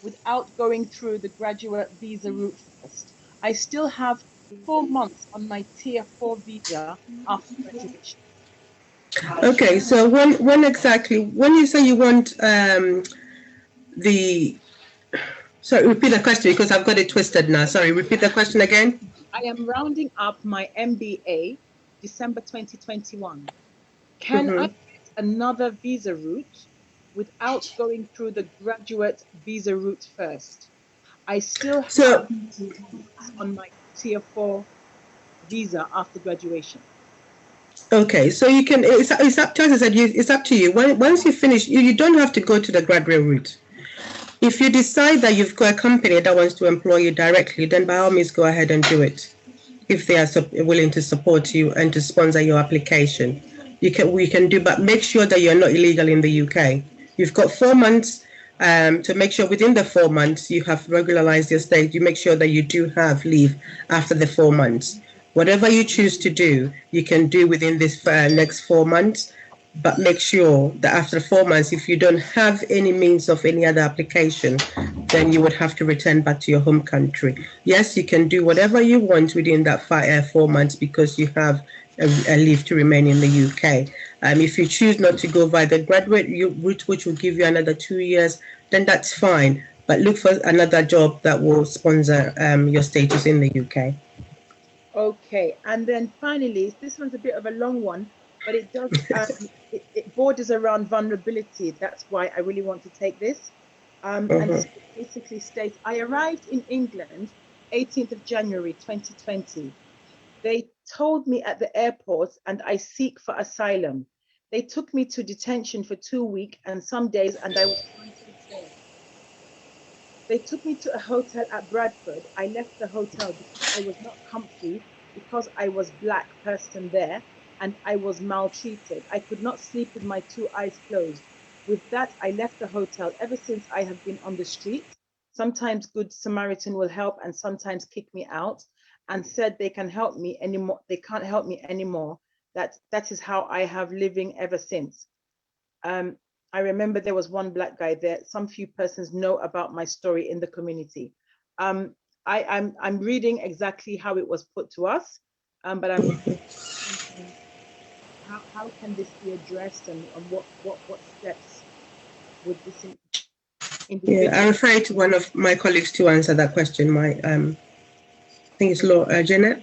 without going through the graduate visa route first? I still have 4 months on my tier 4 visa after graduation. Okay, so when you say you want sorry, repeat the question because I've got it twisted now. Sorry, repeat the question again. I am rounding up my MBA December 2021. Can I get another visa route without going through the graduate visa route first? I still have on my tier 4 visa after graduation. Okay, so you can, it's up to you. Once you finish, you don't have to go to the graduate route. If you decide that you've got a company that wants to employ you directly, then by all means go ahead and do it. If they are willing to support you and to sponsor your application, we can do, but make sure that you're not illegal in the UK. You've got 4 months to make sure within the 4 months you have regularized your state. You make sure that you do have leave after the 4 months. Whatever you choose to do, you can do within this next 4 months, but make sure that after 4 months, if you don't have any means of any other application, then you would have to return back to your home country. Yes, you can do whatever you want within that 4 months because you have a leave to remain in the UK. If you choose not to go by the graduate route, which will give you another 2 years, then that's fine. But look for another job that will sponsor your status in the UK. Okay, and then finally, this one's a bit of a long one, but it does it borders around vulnerability. That's why I really want to take this. And it basically states, I arrived in England 18th of January 2020. They told me at the airport and I seek for asylum. They took me to detention for 2 weeks and some days and I was quarantined there. They took me to a hotel at Bradford. I left the hotel because I was not comfy because I was Black person there and I was maltreated. I could not sleep with my 2 eyes closed. With that, I left the hotel. Ever since, I have been on the street. Sometimes Good Samaritan will help and sometimes kick me out, and said they can help me anymore. They can't help me anymore. That is how I have living ever since. I remember there was one Black guy there. Some few persons know about my story in the community. I'm reading exactly how it was put to us, but I'm thinking, how can this be addressed, and what steps would this individual? Yeah, I refer to one of my colleagues to answer that question. I think it's Laura, Janet.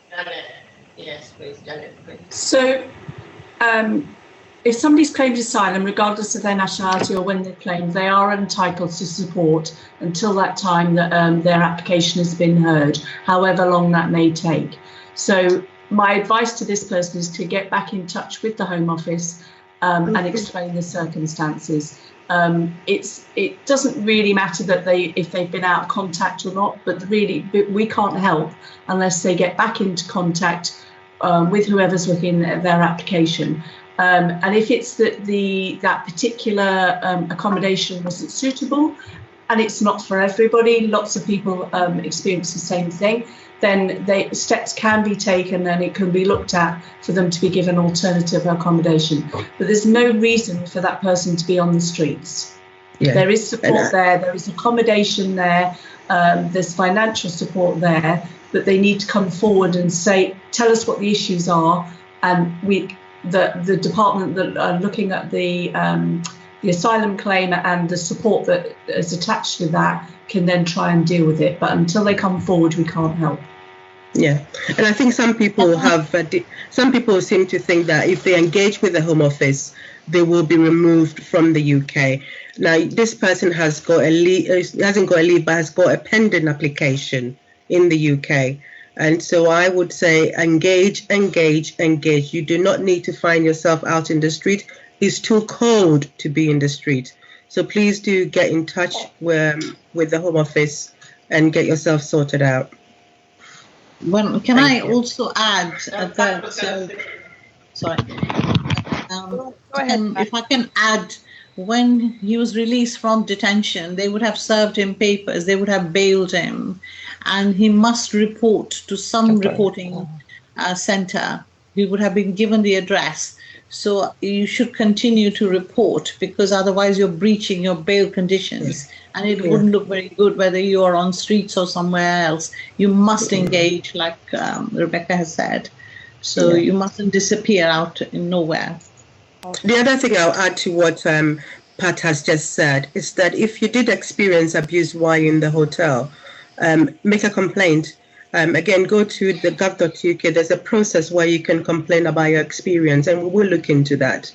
Janet, yes, please, Janet. Please. So, if somebody's claimed asylum, regardless of their nationality or when they claimed, they are entitled to support until that time that their application has been heard, however long that may take. So my advice to this person is to get back in touch with the Home Office and explain the circumstances. It doesn't really matter that if they've been out of contact or not, but really we can't help unless they get back into contact with whoever's looking at their application. And if it's that that particular accommodation wasn't suitable and it's not for everybody, lots of people experience the same thing, then steps can be taken and it can be looked at for them to be given alternative accommodation. But there's no reason for that person to be on the streets. Yeah. There is support there is accommodation there, there's financial support there, but they need to come forward and tell us what the issues are, and the department that are looking at the asylum claim and the support that is attached to that can then try and deal with it. But until they come forward, we can't help. Yeah, and I think some people seem to think that if they engage with the Home Office, they will be removed from the UK. Now, this person has got hasn't got a leave, but has got a pending application in the UK. And so I would say engage. You do not need to find yourself out in the street. It's too cold to be in the street. So please do get in touch with the Home Office and get yourself sorted out. Well, can I also add that? Sorry. Go ahead. If I can add, when he was released from detention, they would have served him papers. They would have bailed him, and he must report to some reporting center. He would have been given the address. So you should continue to report, because otherwise you're breaching your bail conditions, and it wouldn't look very good whether you are on streets or somewhere else. You must engage, like Rebecca has said. So you mustn't disappear out in nowhere. The other thing I'll add to what Pat has just said is that if you did experience abuse while in the hotel, make a complaint. Again, go to the gov.uk. There's a process where you can complain about your experience, and we will look into that.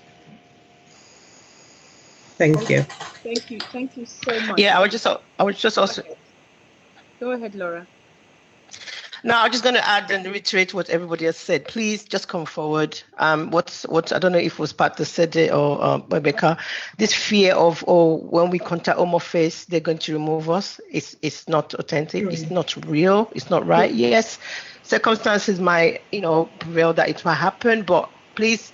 Thank you. Thank you so much. Yeah, I would just also. Go ahead, Laura. No, I'm just going to add and reiterate what everybody has said. Please just come forward. What I don't know if it was Pat that said it or Rebecca, this fear of, when we contact Home Office, they're going to remove us. It's not authentic. It's not real. It's not right. Yes, circumstances might, prevail that it might happen, but please,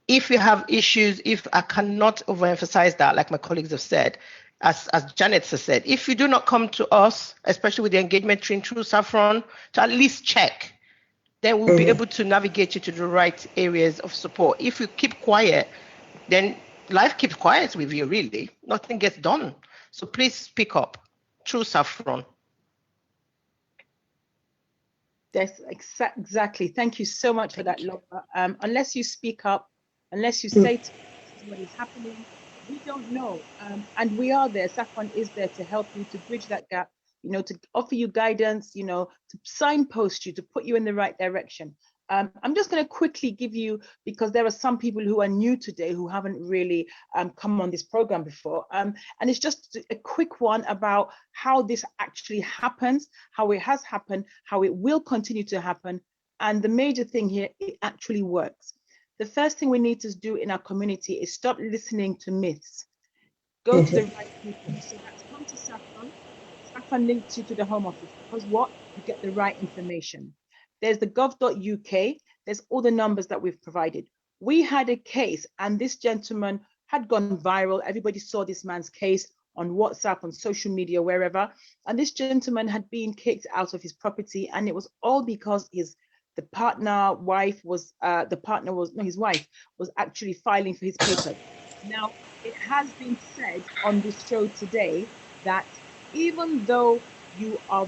if you have issues, if I cannot overemphasize that, like my colleagues have said, as Janet has said, if you do not come to us, especially with the engagement train through Saffron, to at least check, then we'll be able to navigate you to the right areas of support. If you keep quiet, then life keeps quiet with you, really. Nothing gets done. So please speak up through Saffron. That's exactly. Thank you so much for that, Laura. Unless you speak up, unless you say to us what is happening, we don't know, and we are there. Saffron is there to help you, to bridge that gap, to offer you guidance, to signpost you, to put you in the right direction. I'm just going to quickly give you, because there are some people who are new today who haven't really come on this program before, and it's just a quick one about how this actually happens, how it has happened, how it will continue to happen, and the major thing here, it actually works. The first thing we need to do in our community is stop listening to myths. Go to the right people. So that's come to Saffron. Saffron links you to the Home Office, because what? You get the right information. there's the gov.uk, there's all the numbers that we've provided. We had a case, and this gentleman had gone viral. Everybody saw this man's case on WhatsApp, on social media, wherever. And this gentleman had been kicked out of his property, and it was all because his wife was actually filing for his papers. Now, it has been said on this show today that even though you are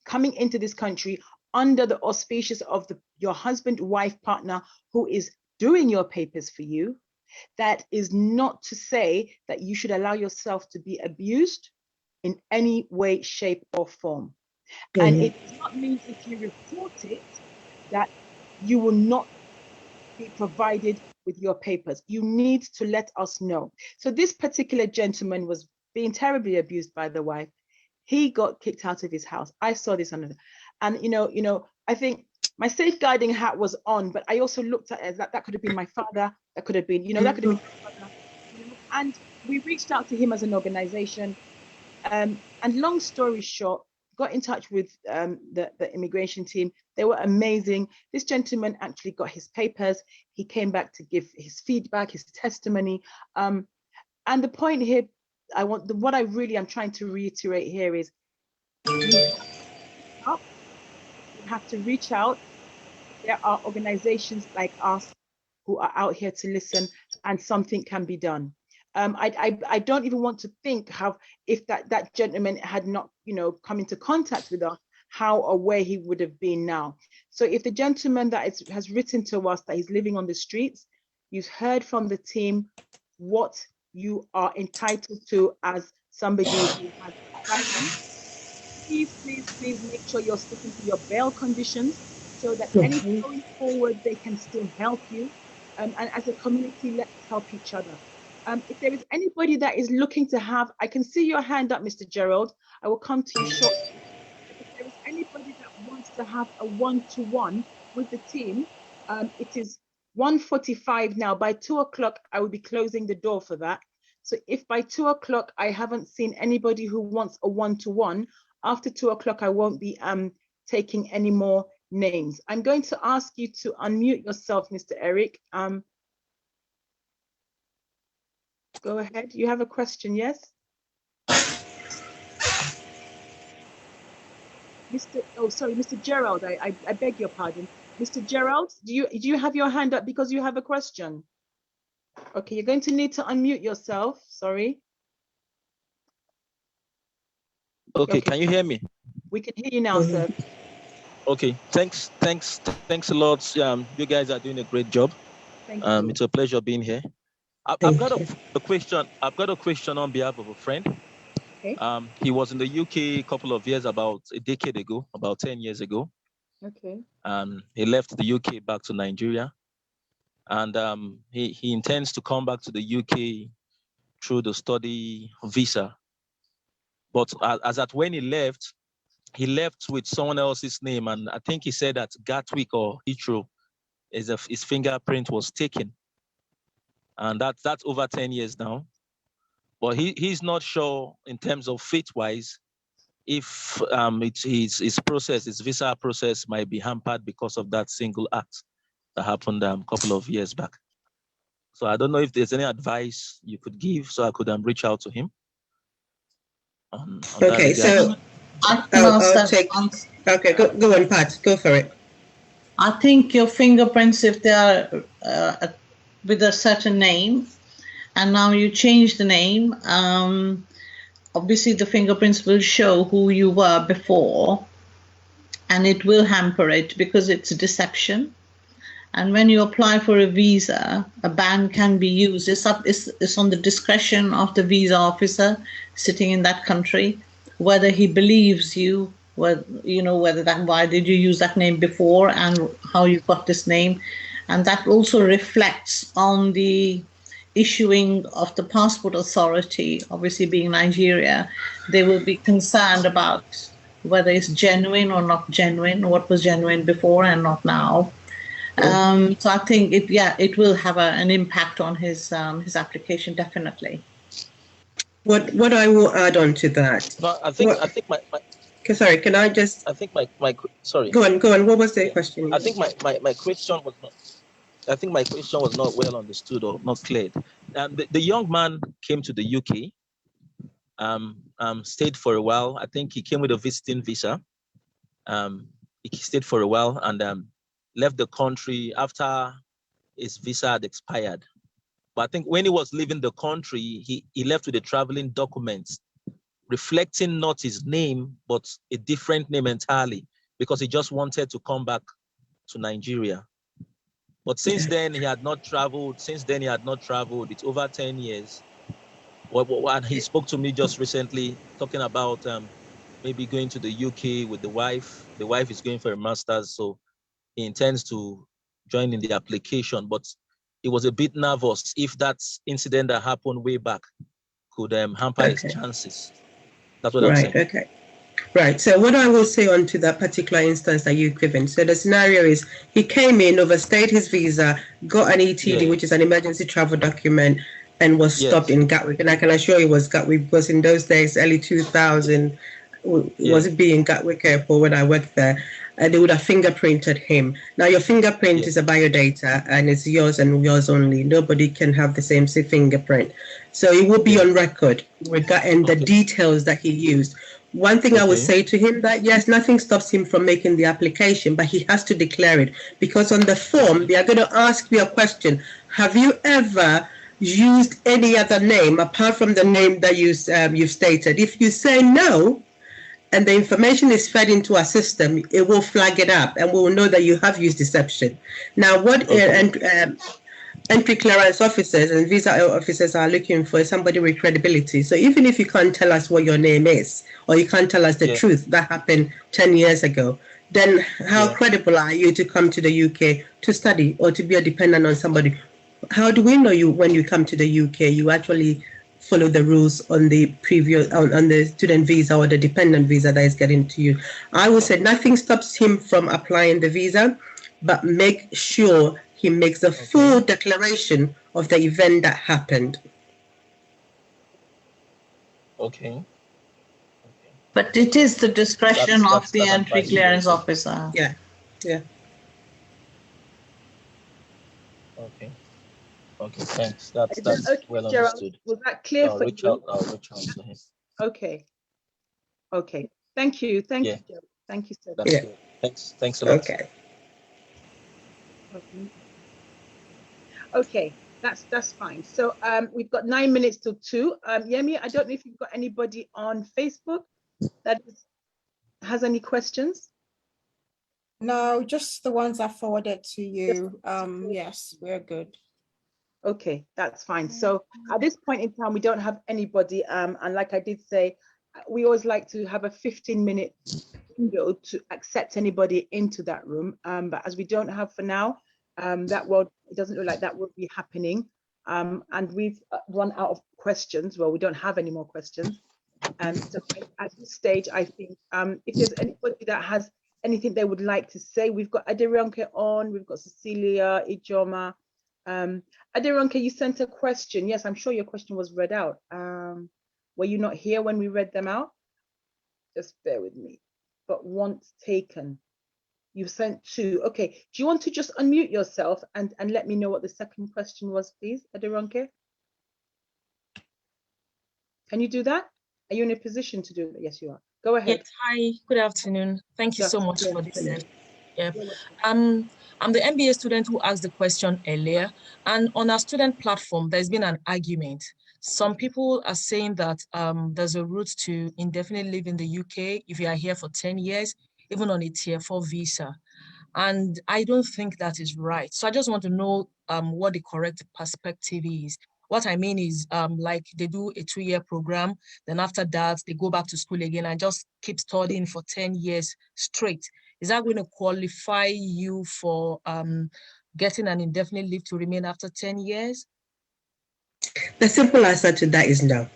coming into this country under the auspices of your husband, wife, partner who is doing your papers for you, that is not to say that you should allow yourself to be abused in any way, shape, or form. And it does not mean if you report it that you will not be provided with your papers. You need to let us know. So this particular gentleman was being terribly abused by the wife. He got kicked out of his house. I saw this and I think my safeguarding hat was on, but I also looked at it as that could have been my father, that could have been, that could have been my father. And we reached out to him as an organization. And long story short, got in touch with the immigration team. They were amazing. This gentleman actually got his papers. He came back to give his feedback, his testimony. And the point here, what I really am trying to reiterate here is you have to reach out. There are organizations like us who are out here to listen, and something can be done. I don't even want to think how, if that gentleman had not, come into contact with us, how or where he would have been now. So if the gentleman that has written to us that he's living on the streets, you've heard from the team what you are entitled to as somebody who has asylum. Please make sure you're sticking to your bail conditions so that anything going forward, they can still help you. And as a community, let's help each other. If there is anybody that is looking to have, I can see your hand up, Mr. Gerald. I will come to you shortly. If there is anybody that wants to have a one-to-one with the team, it is 1:45 now. By 2 o'clock, I will be closing the door for that. So if by 2 o'clock, I haven't seen anybody who wants a one-to-one, after 2 o'clock, I won't be taking any more names. I'm going to ask you to unmute yourself, Mr. Eric. Go ahead. You have a question, yes? Mr. Gerald, I beg your pardon. Mr. Gerald, do you have your hand up because you have a question? Okay, you're going to need to unmute yourself. Sorry. Okay, can you hear me? We can hear you now, sir. Okay, thanks a lot. You guys are doing a great job. Thank you. It's a pleasure being here. I've got a question. I've got a question on behalf of a friend. Okay. He was in the UK a couple of years, about a decade ago, about 10 years ago. Okay. He left the UK back to Nigeria, and he intends to come back to the UK through the study visa. But as at when he left with someone else's name, and I think he said that Gatwick or Heathrow, his fingerprint was taken. And that's over 10 years now. But he's not sure in terms of faith-wise if his visa process might be hampered because of that single act that happened a couple of years back. So I don't know if there's any advice you could give so I could reach out to him. Okay, so okay, go on, Pat, go for it. I think your fingerprints, if they are with a certain name, and now you change the name, obviously the fingerprints will show who you were before, and it will hamper it because it's a deception. And when you apply for a visa, a ban can be used. It's on the discretion of the visa officer sitting in that country, whether he believes you, why did you use that name before and how you got this name. And that also reflects on the issuing of the passport authority, obviously being Nigeria. They will be concerned about whether it's genuine or not genuine, what was genuine before and not now. So I think it will have an impact on his application, definitely. What I will add on to that. No, I think Sorry, can I just? I think my sorry. Go on. What was the question? I think my question was not. I think my question was not well understood or not cleared. The young man came to the UK. Stayed for a while. I think he came with a visiting visa. He stayed for a while and left the country after his visa had expired. But I think when he was leaving the country, he left with a traveling document reflecting not his name, but a different name entirely, because he just wanted to come back to Nigeria. But since then, he had not traveled. It's over 10 years. And he spoke to me just recently, talking about maybe going to the UK with the wife. The wife is going for a master's, so he intends to join in the application. But he was a bit nervous if that incident that happened way back could hamper his chances. That's what I'm saying. Okay. Right. So what I will say on to that particular instance that you've given. So the scenario is he came in, overstayed his visa, got an ETD, which is an emergency travel document, and was stopped in Gatwick. And I can assure you was Gatwick, because in those days, early 2000, was it being Gatwick Airport when I worked there, they would have fingerprinted him. Now your fingerprint is a biodata and it's yours and yours only. Nobody can have the same fingerprint. So it will be on record regarding the details that he used. One thing I would say to him that yes, nothing stops him from making the application, but he has to declare it, because on the form they are going to ask you a question. Have you ever used any other name apart from the name that you've stated? If you say no, and the information is fed into our system, it will flag it up and we will know that you have used deception. Now, what entry clearance officers and visa officers are looking for is somebody with credibility. So even if you can't tell us what your name is, or you can't tell us the truth that happened 10 years ago, then how credible are you to come to the UK to study or to be a dependent on somebody? How do we know you when you come to the UK, you actually follow the rules on the previous on the student visa or the dependent visa that is getting to you? I would say nothing stops him from applying the visa, but make sure he makes a full declaration of the event that happened. Okay. But it is the discretion of the entry clearance officer. Yeah. Okay, thanks. That's well Gerald, understood. was that clear for you? I'll reach out to him. Okay. Thank you. Thank you, Gerald. Thank you so much. That's good. Thanks a lot. Okay, that's fine. So we've got 9 minutes till 2. Yemi, I don't know if you've got anybody on Facebook that has any questions. No, just the ones I forwarded to you. Yes, we're good. Okay, that's fine. So at this point in time, we don't have anybody. And like I did say, we always like to have a 15-minute window to accept anybody into that room. But as we don't have for now, it doesn't look like that will be happening. And we've run out of questions. Well, we don't have any more questions. So at this stage, I think if there's anybody that has anything they would like to say, we've got Aderonke on, we've got Cecilia, Ijoma. Aderonke, you sent a question. Yes, I'm sure your question was read out. Were you not here when we read them out? Just bear with me. But once taken, you sent 2. Okay, do you want to just unmute yourself and let me know what the second question was, please, Aderonke? Can you do that? Are you in a position to do that? Yes, you are. Go ahead. Yes, hi, good afternoon. Thank you so much for this. I'm the MBA student who asked the question earlier, and on our student platform, there's been an argument. Some people are saying that there's a route to indefinitely live in the UK if you are here for 10 years, even on a Tier 4 visa. And I don't think that is right. So I just want to know what the correct perspective is. What I mean is like they do a 2-year program, then after that, they go back to school again and just keep studying for 10 years straight. Is that going to qualify you for getting an indefinite leave to remain after 10 years? The simple answer to that is no.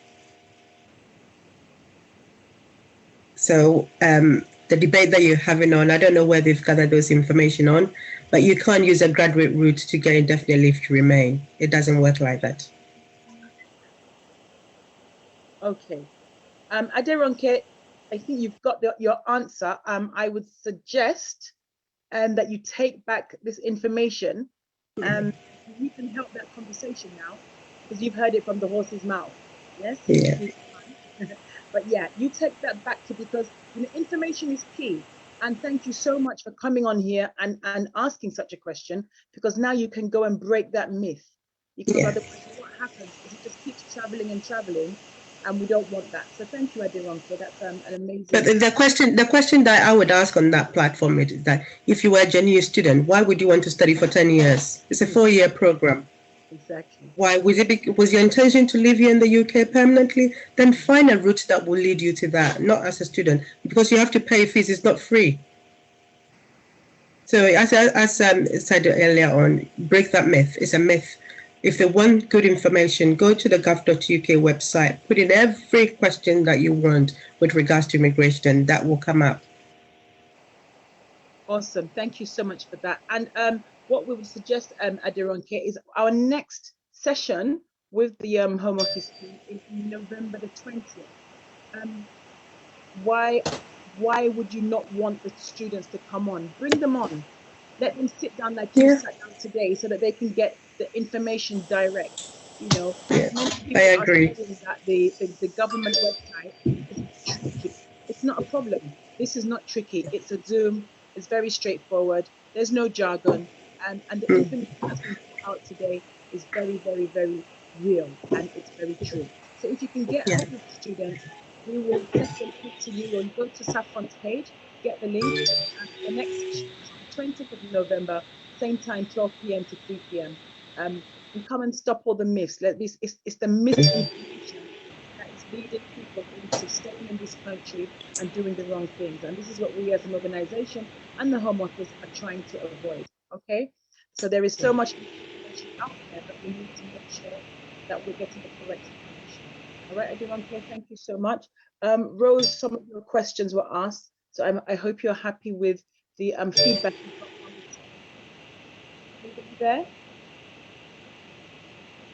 So the debate that you're having on, I don't know where they've gathered those information on, but you can't use a graduate route to get indefinite leave to remain. It doesn't work like that. Okay. Aderonke, I think you've got your answer. I would suggest that you take back this information. You can help that conversation now because you've heard it from the horse's mouth. Yes. Yeah. But yeah, you take that back to, because information is key. And thank you so much for coming on here and asking such a question, because now you can go and break that myth. Because otherwise, what happens is it just keeps traveling and traveling, and we don't want that. So thank you, Adironke. That's an amazing. But the question that I would ask on that platform is that if you were a genuine student, why would you want to study for 10 years? It's a 4-year program. Exactly. Why was your intention to live here in the UK permanently? Then find a route that will lead you to that, not as a student, because you have to pay fees. It's not free. So as said earlier on, break that myth. It's a myth. If they want good information, go to the gov.uk website, put in every question that you want with regards to immigration, that will come up. Awesome. Thank you so much for that. And what we would suggest, Adironke, is our next session with the Home Office team is November the 20th. Why would you not want the students to come on? Bring them on. Let them sit down like you sat down today, so that they can get the information direct. I agree. That the government website is tricky. It's not a problem. This is not tricky. It's a Zoom. It's very straightforward. There's no jargon, and the information that's been put out today is very, very, very real, and it's very true. So if you can get hold of the students, we will send them to you, or you go to Saffron's page, get the link, and the next session is on 20th of November, same time, 12 p.m. to 3 p.m. And come and stop all the myths. It's the misinformation that is leading people into staying in this country and doing the wrong things. And this is what we as an organization and the Home Office are trying to avoid. Okay, so there is so much information out there, but we need to make sure that we're getting the correct information. All right, everyone, thank you so much. Rose, some of your questions were asked, so I hope you're happy with the feedback you got from the team. There?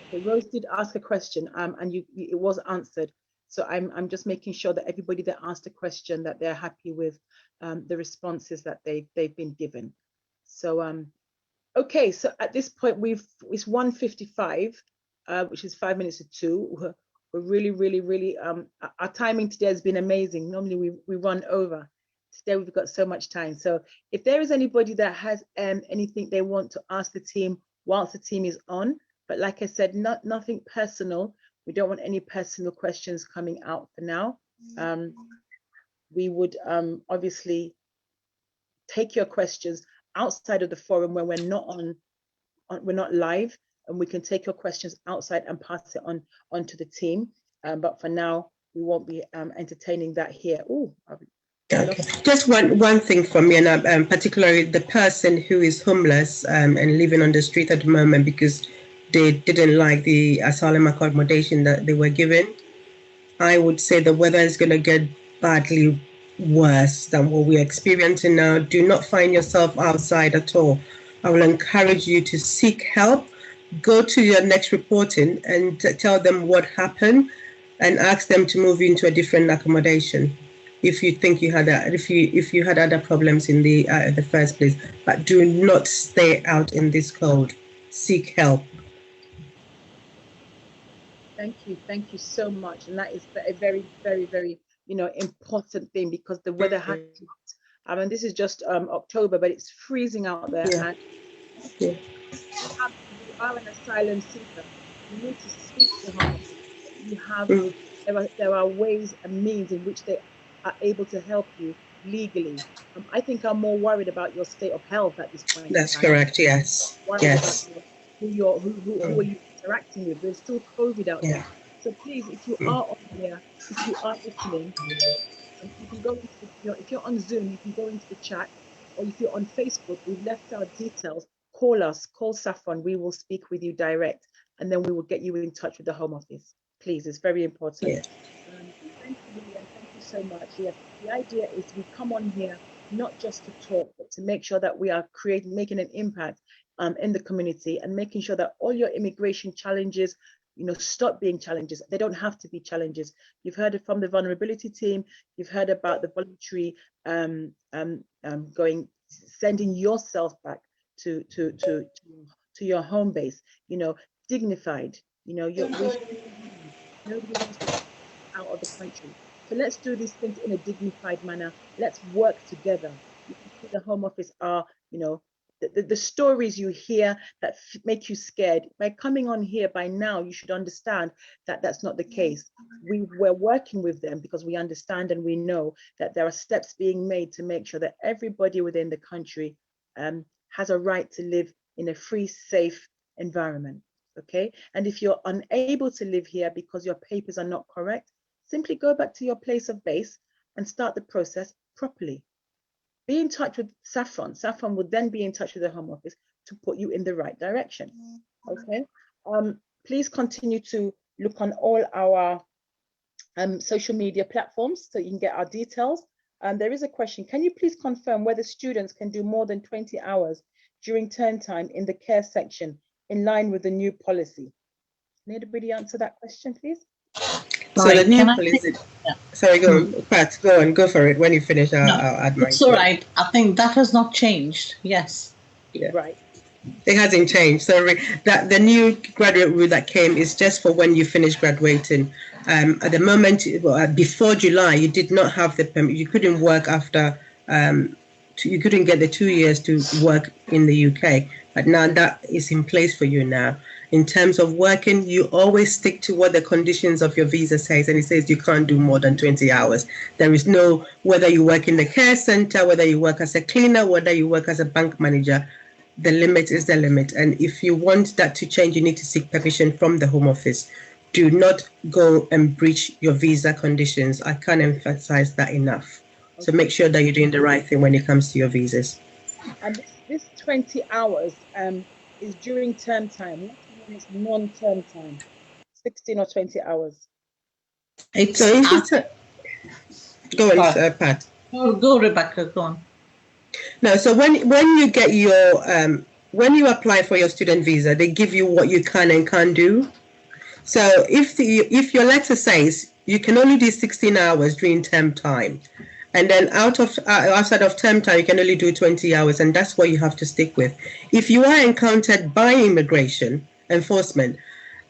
Okay, Rose did ask a question, and it was answered. So I'm just making sure that everybody that asked a question, that they're happy with the responses that they've been given. So okay, so at this point it's 1:55, which is 5 minutes to 2. We're really our timing today has been amazing. Normally we run over. Today we've got so much time. So if there is anybody that has anything they want to ask the team whilst the team is on, but like I said, nothing personal. We don't want any personal questions coming out for now. We would obviously take your questions outside of the forum when we're not live, and we can take your questions outside and pass it on to the team. But for now, we won't be entertaining that here. Okay. Just one thing from me, and particularly the person who is homeless and living on the street at the moment because they didn't like the asylum accommodation that they were given. I would say the weather is going to get badly worse than what we're experiencing now. Do not find yourself outside at all. I will encourage you to seek help. Go to your next reporting and tell them what happened, and ask them to move into a different accommodation if you think you had if you had other problems in the first place. But do not stay out in this cold. Seek help. Thank you so much, and that is a very, very, very important thing, because the weather has dropped. I mean, this is just October, but it's freezing out there. And you are an asylum seeker. You need to speak to them. You have there are ways and means in which they are able to help you legally. I think I'm more worried about your state of health at this point. That's correct. Yes. Yes. Who are you interacting with? There's still COVID out there. So please, if you are on here, if you are listening, you can go into if you're on Zoom, you can go into the chat, or if you're on Facebook, we've left our details. Call us, call Saffron. We will speak with you direct, and then we will get you in touch with the Home Office. Please, it's very important. Yeah. Thank you, Lillian. Thank you so much. Yes, the idea is we come on here not just to talk, but to make sure that we are making an impact in the community, and making sure that all your immigration challenges, stop being challenges. They don't have to be challenges. You've heard it from the vulnerability team. You've heard about the voluntary sending yourself back to your home base. Dignified. Nobody wants to get out of the country. So let's do these things in a dignified manner. Let's work together. The Home Office are, the stories you hear that make you scared. By coming on here by now, you should understand that that's not the case. We're working with them because we understand and we know that there are steps being made to make sure that everybody within the country has a right to live in a free, safe environment. Okay, and if you're unable to live here because your papers are not correct, simply go back to your place of base and start the process properly. Be in touch with Saffron. Saffron would then be in touch with the Home Office to put you in the right direction. Okay. Please continue to look on all our social media platforms so you can get our details. There is a question. Can you please confirm whether students can do more than 20 hours during term time in the care section in line with the new policy? Can anybody answer that question, please? So the new policy. Sorry, go on, Pat. Go for it. When you finish, I'll add my. It's all right. I think that has not changed. Yes. Yeah. Right. It hasn't changed. So that the new graduate rule that came is just for when you finish graduating. At the moment, before July, you did not have the permit. You couldn't work after. You couldn't get the 2 years to work in the UK. But now that is in place for you now. In terms of working, you always stick to what the conditions of your visa says, and it says you can't do more than 20 hours. There is no, whether you work in the care center, whether you work as a cleaner, whether you work as a bank manager, the limit is the limit. And if you want that to change, you need to seek permission from the Home Office. Do not go and breach your visa conditions. I can't emphasize that enough. Okay. So make sure that you're doing the right thing when it comes to your visas. And this 20 hours is during term time. It's non-term time, 16 or 20 hours. Go on, Pat. Go, Rebecca, go on. No, so when you get your, when you apply for your student visa, they give you what you can and can't do. So if your letter says you can only do 16 hours during term time, and then outside of term time, you can only do 20 hours, and that's what you have to stick with. If you are encountered by immigration enforcement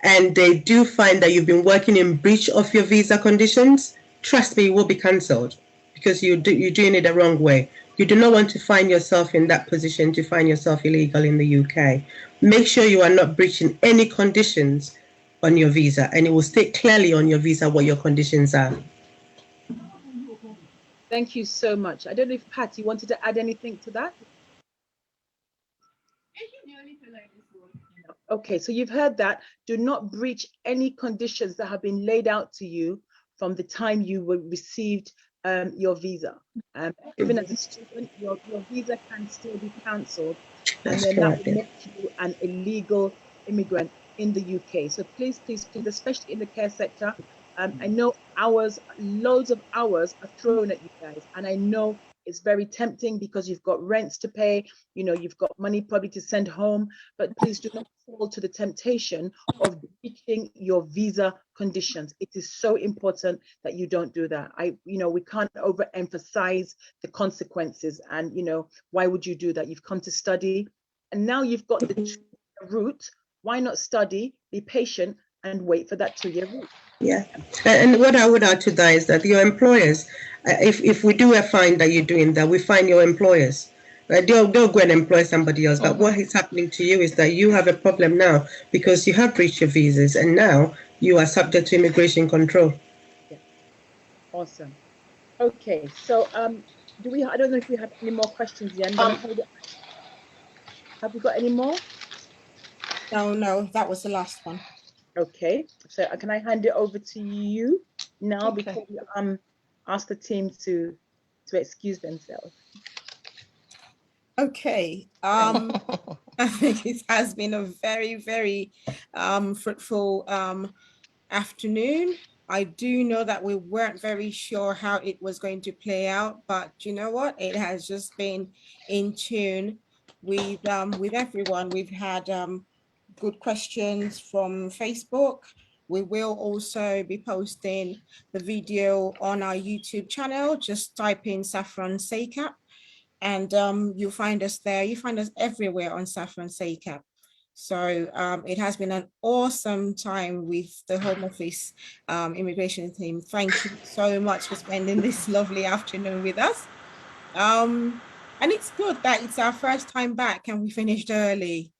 and they do find that you've been working in breach of your visa conditions, trust me, you will be cancelled because you're doing it the wrong way. You do not want to find yourself in that position to find yourself illegal in the UK. Make sure you are not breaching any conditions on your visa, and it will state clearly on your visa what your conditions are. Thank you so much. I don't know if Pat, you wanted to add anything to that? Okay, so you've heard that. Do not breach any conditions that have been laid out to you from the time you received your visa. Even as a student, your visa can still be cancelled, and then that will make you an illegal immigrant in the UK. So please, please, please, especially in the care sector, I know loads of hours are thrown at you guys, and I know it's very tempting because you've got rents to pay, you've got money probably to send home, but please do not fall to the temptation of breaching your visa conditions. It is so important that you don't do that. We can't overemphasize the consequences, and why would you do that? You've come to study, and now you've got the route. Why not study, be patient, and wait for that 2-year route? Yeah, and what I would add to that is that your employers, if we do find that you're doing that, we find your employers. They'll go and employ somebody else. But what is happening to you is that you have a problem now because you have breached your visas, and now you are subject to immigration control. Yeah. Awesome. Okay, so I don't know if we have any more questions yet. Have we got any more? No, that was the last one. Okay, so can I hand it over to you now before we ask the team to excuse themselves? Okay. I think it has been a very, very fruitful afternoon. I do know that we weren't very sure how it was going to play out, but you know what? It has just been in tune with everyone. We've had good questions from Facebook. We will also be posting the video on our YouTube channel. Just type in SaffronSACAP and you'll find us there. You find us everywhere on SaffronSACAP. So it has been an awesome time with the Home Office immigration team. Thank you so much for spending this lovely afternoon with us. And it's good that it's our first time back and we finished early.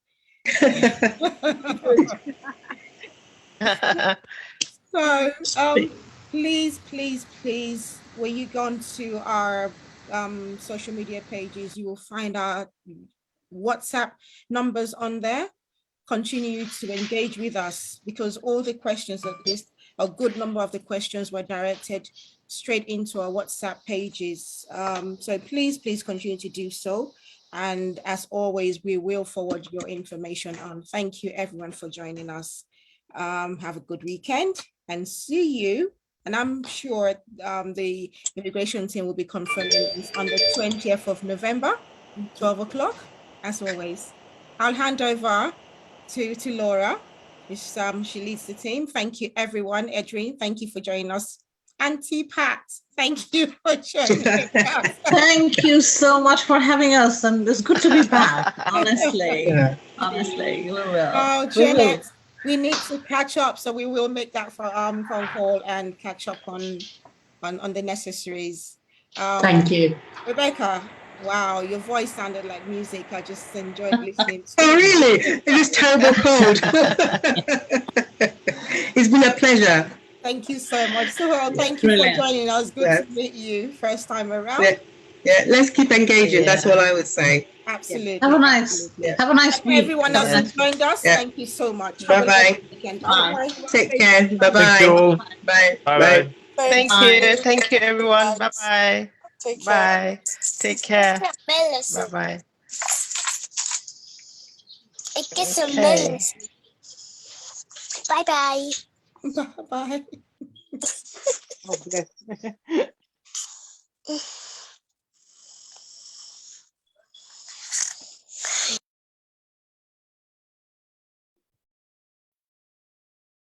So please, when you go to our social media pages, you will find our WhatsApp numbers on there. Continue to engage with us because all the questions, at least a good number of the questions, were directed straight into our WhatsApp pages. So please continue to do so. And as always, we will forward your information on. Thank you everyone for joining us. Have a good weekend and see you. And I'm sure the immigration team will be confirming this on the 20th of November, 12 o'clock, as always. I'll hand over to Laura, she leads the team. Thank you everyone. Edwin, thank you for joining us. Auntie Pat, thank you for joining us. Thank you so much for having us, and it's good to be back, honestly. Yeah. Honestly, we will. Oh, Janet, we need to catch up, so we will make that phone call and catch up on the necessaries. Thank you. Rebecca, wow, your voice sounded like music. I just enjoyed listening to Oh, really? It is terrible cold. It's been a pleasure. Thank you so much. So thank you for joining us. Good to meet you first time around. Yeah, let's keep engaging. That's what I would say. Absolutely. Have a nice week. Everyone else who joined us, thank you so much. Bye-bye. Bye. Take care. Bye-bye. Bye. Bye. Thank you, everyone. Bye-bye. Bye. Take care. Bye-bye. Okay. Bye-bye. Bye-bye. Oh, bless.